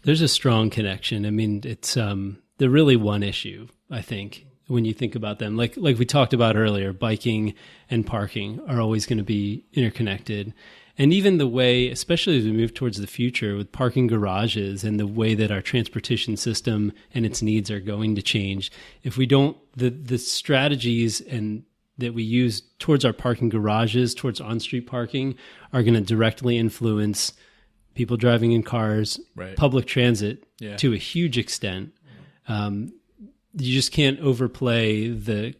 There's a strong connection. I mean, it's they're really one issue, I think, when you think about them. Like we talked about earlier, biking and parking are always going to be interconnected. And even the way, especially as we move towards the future with parking garages and the way that our transportation system and its needs are going to change, if we don't, the strategies and that we use towards our parking garages, towards on-street parking, are going to directly influence people driving in cars, public transit to a huge extent. You just can't overplay the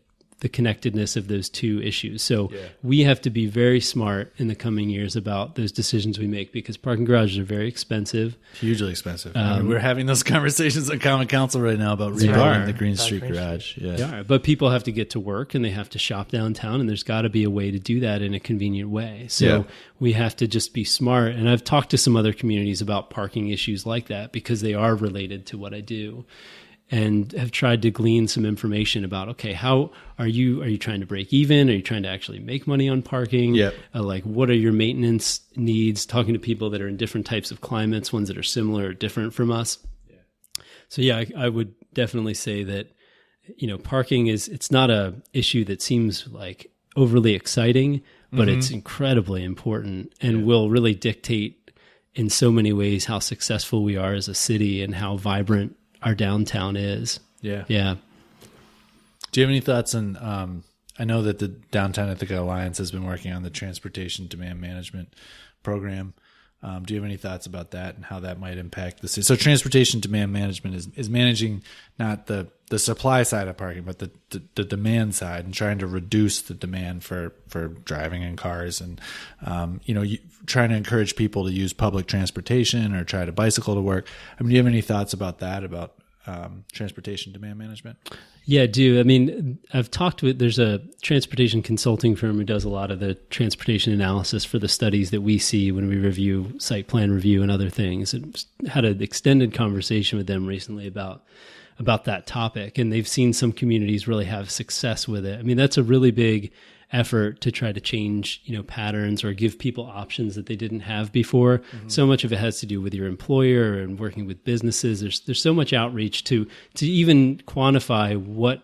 connectedness of those two issues. So we have to be very smart in the coming years about those decisions we make, because parking garages are very expensive. Hugely expensive. We're having those conversations at Common Council right now about rebuilding the Green Street Garage. Yeah. But people have to get to work and they have to shop downtown, and there's got to be a way to do that in a convenient way. So we have to just be smart. And I've talked to some other communities about parking issues like that, because they are related to what I do, and have tried to glean some information about, okay, how are you trying to break even? Are you trying to actually make money on parking? Like, what are your maintenance needs? Talking to people that are in different types of climates, ones that are similar or different from us. So I would definitely say that, parking it's not a issue that seems like overly exciting, but it's incredibly important and will really dictate in so many ways how successful we are as a city and how vibrant our downtown is. Yeah. Yeah. Do you have any thoughts on, I know that the Downtown Ithaca Alliance has been working on the transportation demand management program. Do you have any thoughts about that and how that might impact the city? So transportation demand management is managing not the supply side of parking, but the demand side, and trying to reduce the demand for driving in cars, and trying to encourage people to use public transportation or try to bicycle to work. I mean, do you have any thoughts about that, about transportation demand management? Yeah, I do. I mean, I've talked with, there's a transportation consulting firm who does a lot of the transportation analysis for the studies that we see when we review site plan review and other things. And had an extended conversation with them recently about that topic. And they've seen some communities really have success with it. I mean, that's a really big effort to try to change, patterns or give people options that they didn't have before. Mm-hmm. So much of it has to do with your employer and working with businesses. There's so much outreach to even quantify what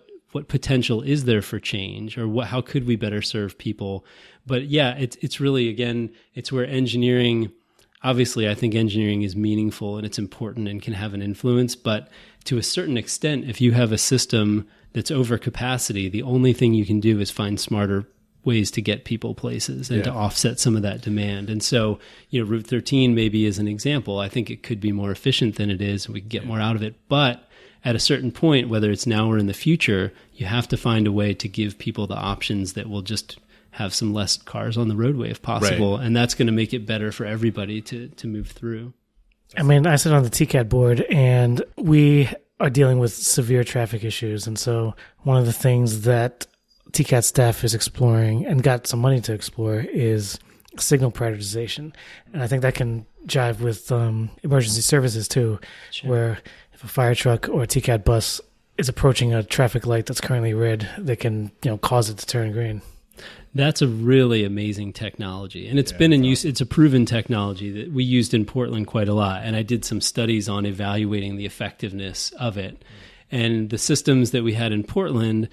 potential is there for change, or how could we better serve people. But yeah, it's really, again, it's where engineering, obviously I think engineering is meaningful and it's important and can have an influence, but to a certain extent, if you have a system that's over capacity, the only thing you can do is find smarter ways to get people places and to offset some of that demand. And so, Route 13 maybe is an example. I think it could be more efficient than it is, and we could get more out of it. But at a certain point, whether it's now or in the future, you have to find a way to give people the options that will just have some less cars on the roadway if possible. Right. And that's going to make it better for everybody to move through. I mean, I sit on the TCAT board, and we are dealing with severe traffic issues. And so one of the things that TCAT staff is exploring and got some money to explore is signal prioritization. And I think that can jive with emergency services too, where if a fire truck or a TCAT bus is approaching a traffic light that's currently red, they can cause it to turn green. That's a really amazing technology. And it's been in use. It's a proven technology that we used in Portland quite a lot. And I did some studies on evaluating the effectiveness of it. And the systems that we had in Portland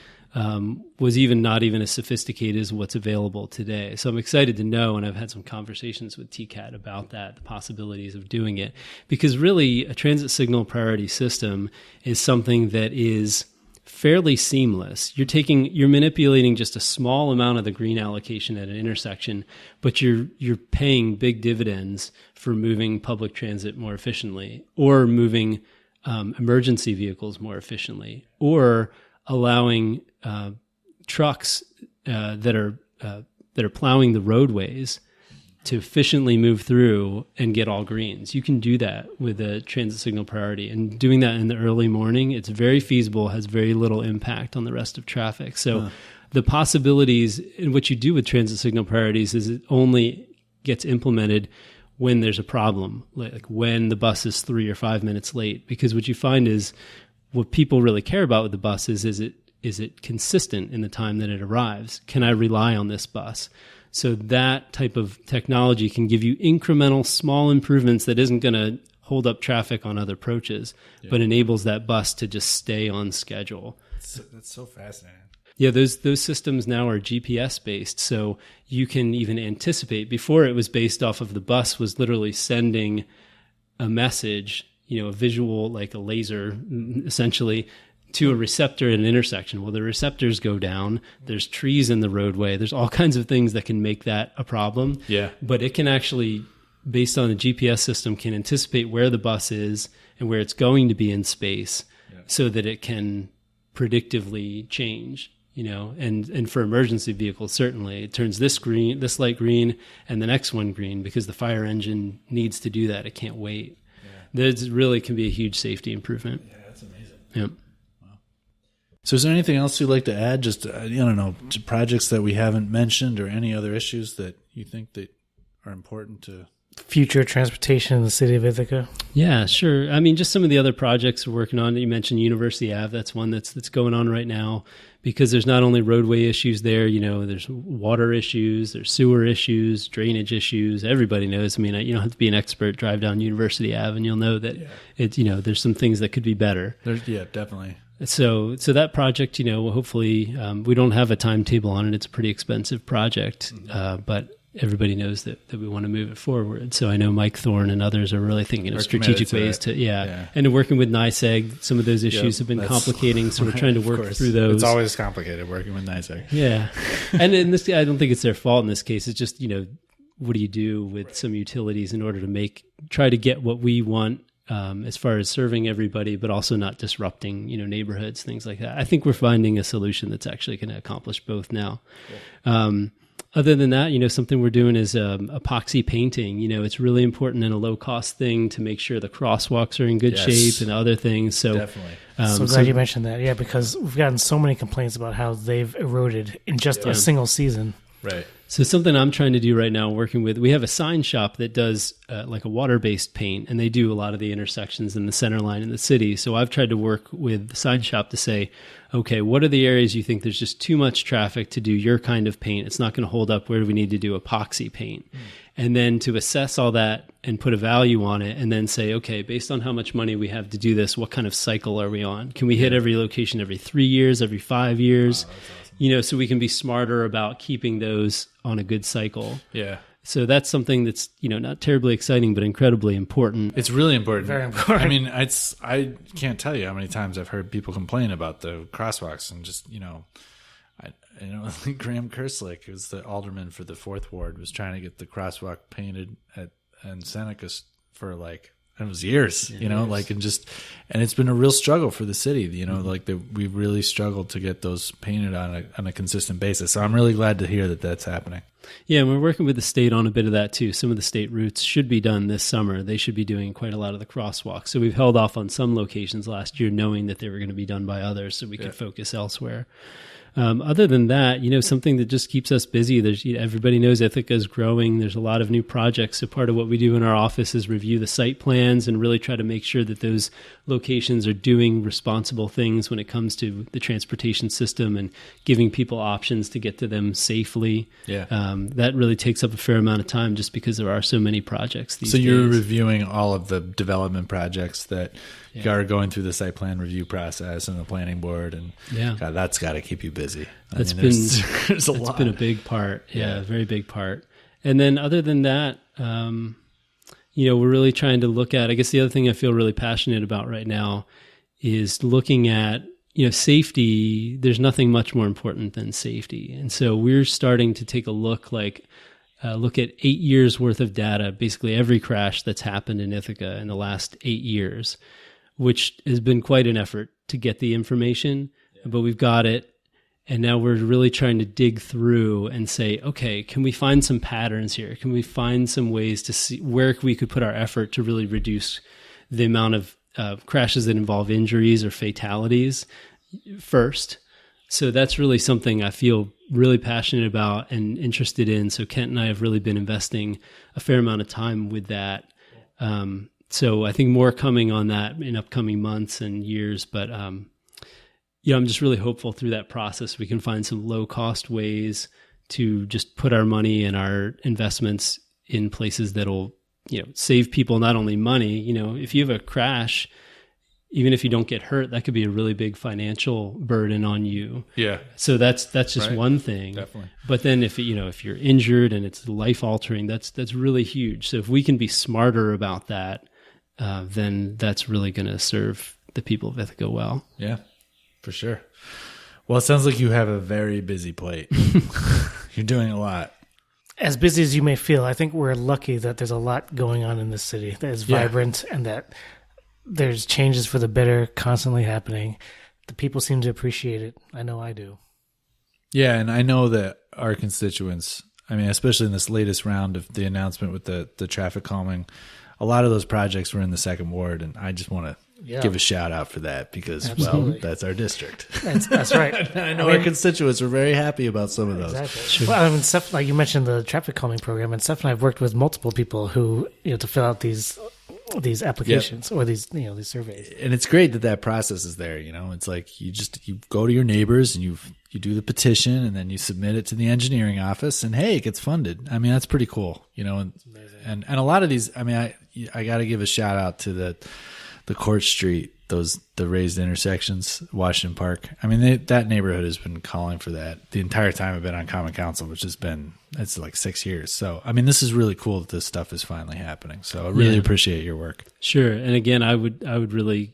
was not even as sophisticated as what's available today. So I'm excited to know, and I've had some conversations with TCAT about that, the possibilities of doing it. Because really, a transit signal priority system is something that is fairly seamless. You're manipulating just a small amount of the green allocation at an intersection, but you're paying big dividends for moving public transit more efficiently, or moving emergency vehicles more efficiently, or allowing trucks that are plowing the roadways to efficiently move through and get all greens. You can do that with a transit signal priority, and doing that in the early morning, it's very feasible, has very little impact on the rest of traffic. So the possibilities in what you do with transit signal priorities is it only gets implemented when there's a problem, like when the bus is 3 or 5 minutes late. Because what you find is what people really care about with the bus is it consistent in the time that it arrives? Can I rely on this bus? So that type of technology can give you incremental small improvements that isn't going to hold up traffic on other approaches, but enables that bus to just stay on schedule. That's so fascinating. Yeah, those systems now are GPS based, so you can even anticipate. Before, it was based off of the bus was literally sending a message, a visual, like a laser, essentially, to a receptor at an intersection. Well, the receptors go down. There's trees in the roadway. There's all kinds of things that can make that a problem. Yeah. But it can actually, based on the GPS system, can anticipate where the bus is and where it's going to be in space, so that it can predictively change. And for emergency vehicles, certainly it turns this light green, and the next one green, because the fire engine needs to do that. It can't wait. Yeah. That really can be a huge safety improvement. Yeah, that's amazing. Yeah. So is there anything else you'd like to add? Just, to projects that we haven't mentioned, or any other issues that you think that are important to future transportation in the city of Ithaca? Yeah, sure. I mean, just some of the other projects we're working on. You mentioned University Ave. That's one that's going on right now, because there's not only roadway issues there, there's water issues, there's sewer issues, drainage issues. Everybody knows. I mean, you don't have to be an expert. Drive down University Ave and you'll know that there's some things that could be better. Definitely. So that project, hopefully we don't have a timetable on it. It's a pretty expensive project, but everybody knows that we want to move it forward. So I know Mike Thorne and others are really thinking of strategic ways to, and working with NYSEG, some of those issues have been complicating. So we're trying to work through those. It's always complicated working with NYSEG. Yeah. And in this, I don't think it's their fault in this case. It's just, what do you do with some utilities in order to try to get what we want, as far as serving everybody, but also not disrupting, neighborhoods, things like that. I think we're finding a solution that's actually going to accomplish both now. Cool. Other than that, something we're doing is epoxy painting. It's really important in a low-cost thing to make sure the crosswalks are in good shape and other things. So definitely. So glad you mentioned that. Yeah, because we've gotten so many complaints about how they've eroded in just a single season. Right. So something I'm trying to do right now, we have a sign shop that does like a water-based paint, and they do a lot of the intersections in the center line in the city. So I've tried to work with the sign shop to say, okay, what are the areas you think there's just too much traffic to do your kind of paint? It's not going to hold up. Where do we need to do epoxy paint? And then to assess all that and put a value on it, and then say, okay, based on how much money we have to do this, what kind of cycle are we on? Can we hit every location every 3 years, every 5 years? Wow, that's awesome. So we can be smarter about keeping those on a good cycle. Yeah. So that's something that's, not terribly exciting, but incredibly important. It's really important. Very important. I mean, I can't tell you how many times I've heard people complain about the crosswalks and just, Graham Kerslick, who's the alderman for the 4th Ward, was trying to get the crosswalk painted in Seneca for it was years, and it's been a real struggle for the city, we've really struggled to get those painted on a consistent basis. So I'm really glad to hear that that's happening. Yeah, and we're working with the state on a bit of that too. Some of the state routes should be done this summer. They should be doing quite a lot of the crosswalks. So we've held off on some locations last year knowing that they were going to be done by others so we could focus elsewhere. Other than that, something that just keeps us busy. There's everybody knows Ithaca is growing. There's a lot of new projects. So part of what we do in our office is review the site plans and really try to make sure that those locations are doing responsible things when it comes to the transportation system and giving people options to get to them safely. Yeah. That really takes up a fair amount of time just because there are so many projects these days. So you're reviewing all of the development projects that are going through the site plan review process and the planning board, and God, that's got to keep you busy. There's a lot. It's been a big part. Yeah, very big part. And then other than that, we're really trying to look at, I guess the other thing I feel really passionate about right now is looking at, safety. There's nothing much more important than safety. And so we're starting to take a look at 8 years worth of data, basically every crash that's happened in Ithaca in the last 8 years, which has been quite an effort to get the information, but we've got it. And now we're really trying to dig through and say, okay, can we find some patterns here? Can we find some ways to see where we could put our effort to really reduce the amount of crashes that involve injuries or fatalities first? So that's really something I feel really passionate about and interested in. So Kent and I have really been investing a fair amount of time with that. So I think more coming on that in upcoming months and years. But, I'm just really hopeful through that process we can find some low-cost ways to just put our money and our investments in places that'll, save people not only money. If you have a crash, even if you don't get hurt, that could be a really big financial burden on you. Yeah. So that's just one thing. Definitely. But then if you're injured and it's life-altering, that's really huge. So if we can be smarter about that, then that's really going to serve the people of Ithaca well. Yeah, for sure. Well, it sounds like you have a very busy plate. You're doing a lot. As busy as you may feel, I think we're lucky that there's a lot going on in this city that is vibrant and that there's changes for the better constantly happening. The people seem to appreciate it. I know I do. Yeah, and I know that our constituents, especially in this latest round of the announcement with the traffic calming, a lot of those projects were in the 2nd Ward, and I just want to give a shout out for that because, that's our district. That's right. I know our constituents are very happy about some of those. Exactly. Sure. Well, Steph, like you mentioned, the traffic calming program, and Steph and I have worked with multiple people who, to fill out these applications or these surveys. And it's great that process is there. It's like you go to your neighbors and you do the petition and then you submit it to the engineering office and hey, it gets funded. That's pretty cool. And a lot of these, I got to give a shout out to the Court Street, the raised intersections, Washington Park. I mean, that neighborhood has been calling for that the entire time I've been on Common Council, which has been, it's like 6 years. So, I mean, this is really cool that this stuff is finally happening. So I really appreciate your work. Sure. And again, I would really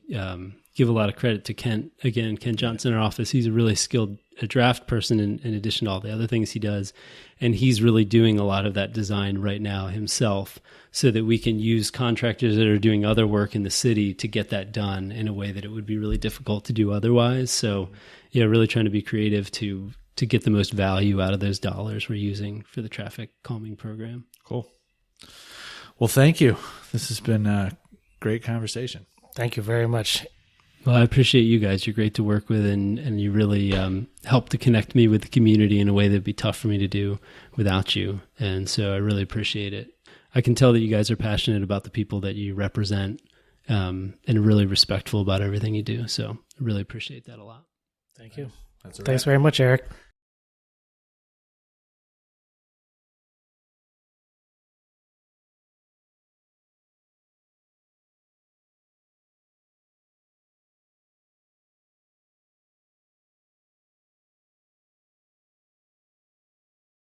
give a lot of credit to Kent. Again, Kent Johnson in our office. He's a really skilled draft person in addition to all the other things he does. And he's really doing a lot of that design right now himself so that we can use contractors that are doing other work in the city to get that done in a way that it would be really difficult to do otherwise. So, yeah, really trying to be creative to get the most value out of those dollars we're using for the traffic calming program. Cool. Well, thank you. This has been a great conversation. Thank you very much. Well, I appreciate you guys. You're great to work with, and you really help to connect me with the community in a way that'd be tough for me to do without you. And so I really appreciate it. I can tell that you guys are passionate about the people that you represent and really respectful about everything you do. So I really appreciate that a lot. Thank you. That's all right. Thanks very much, Eric.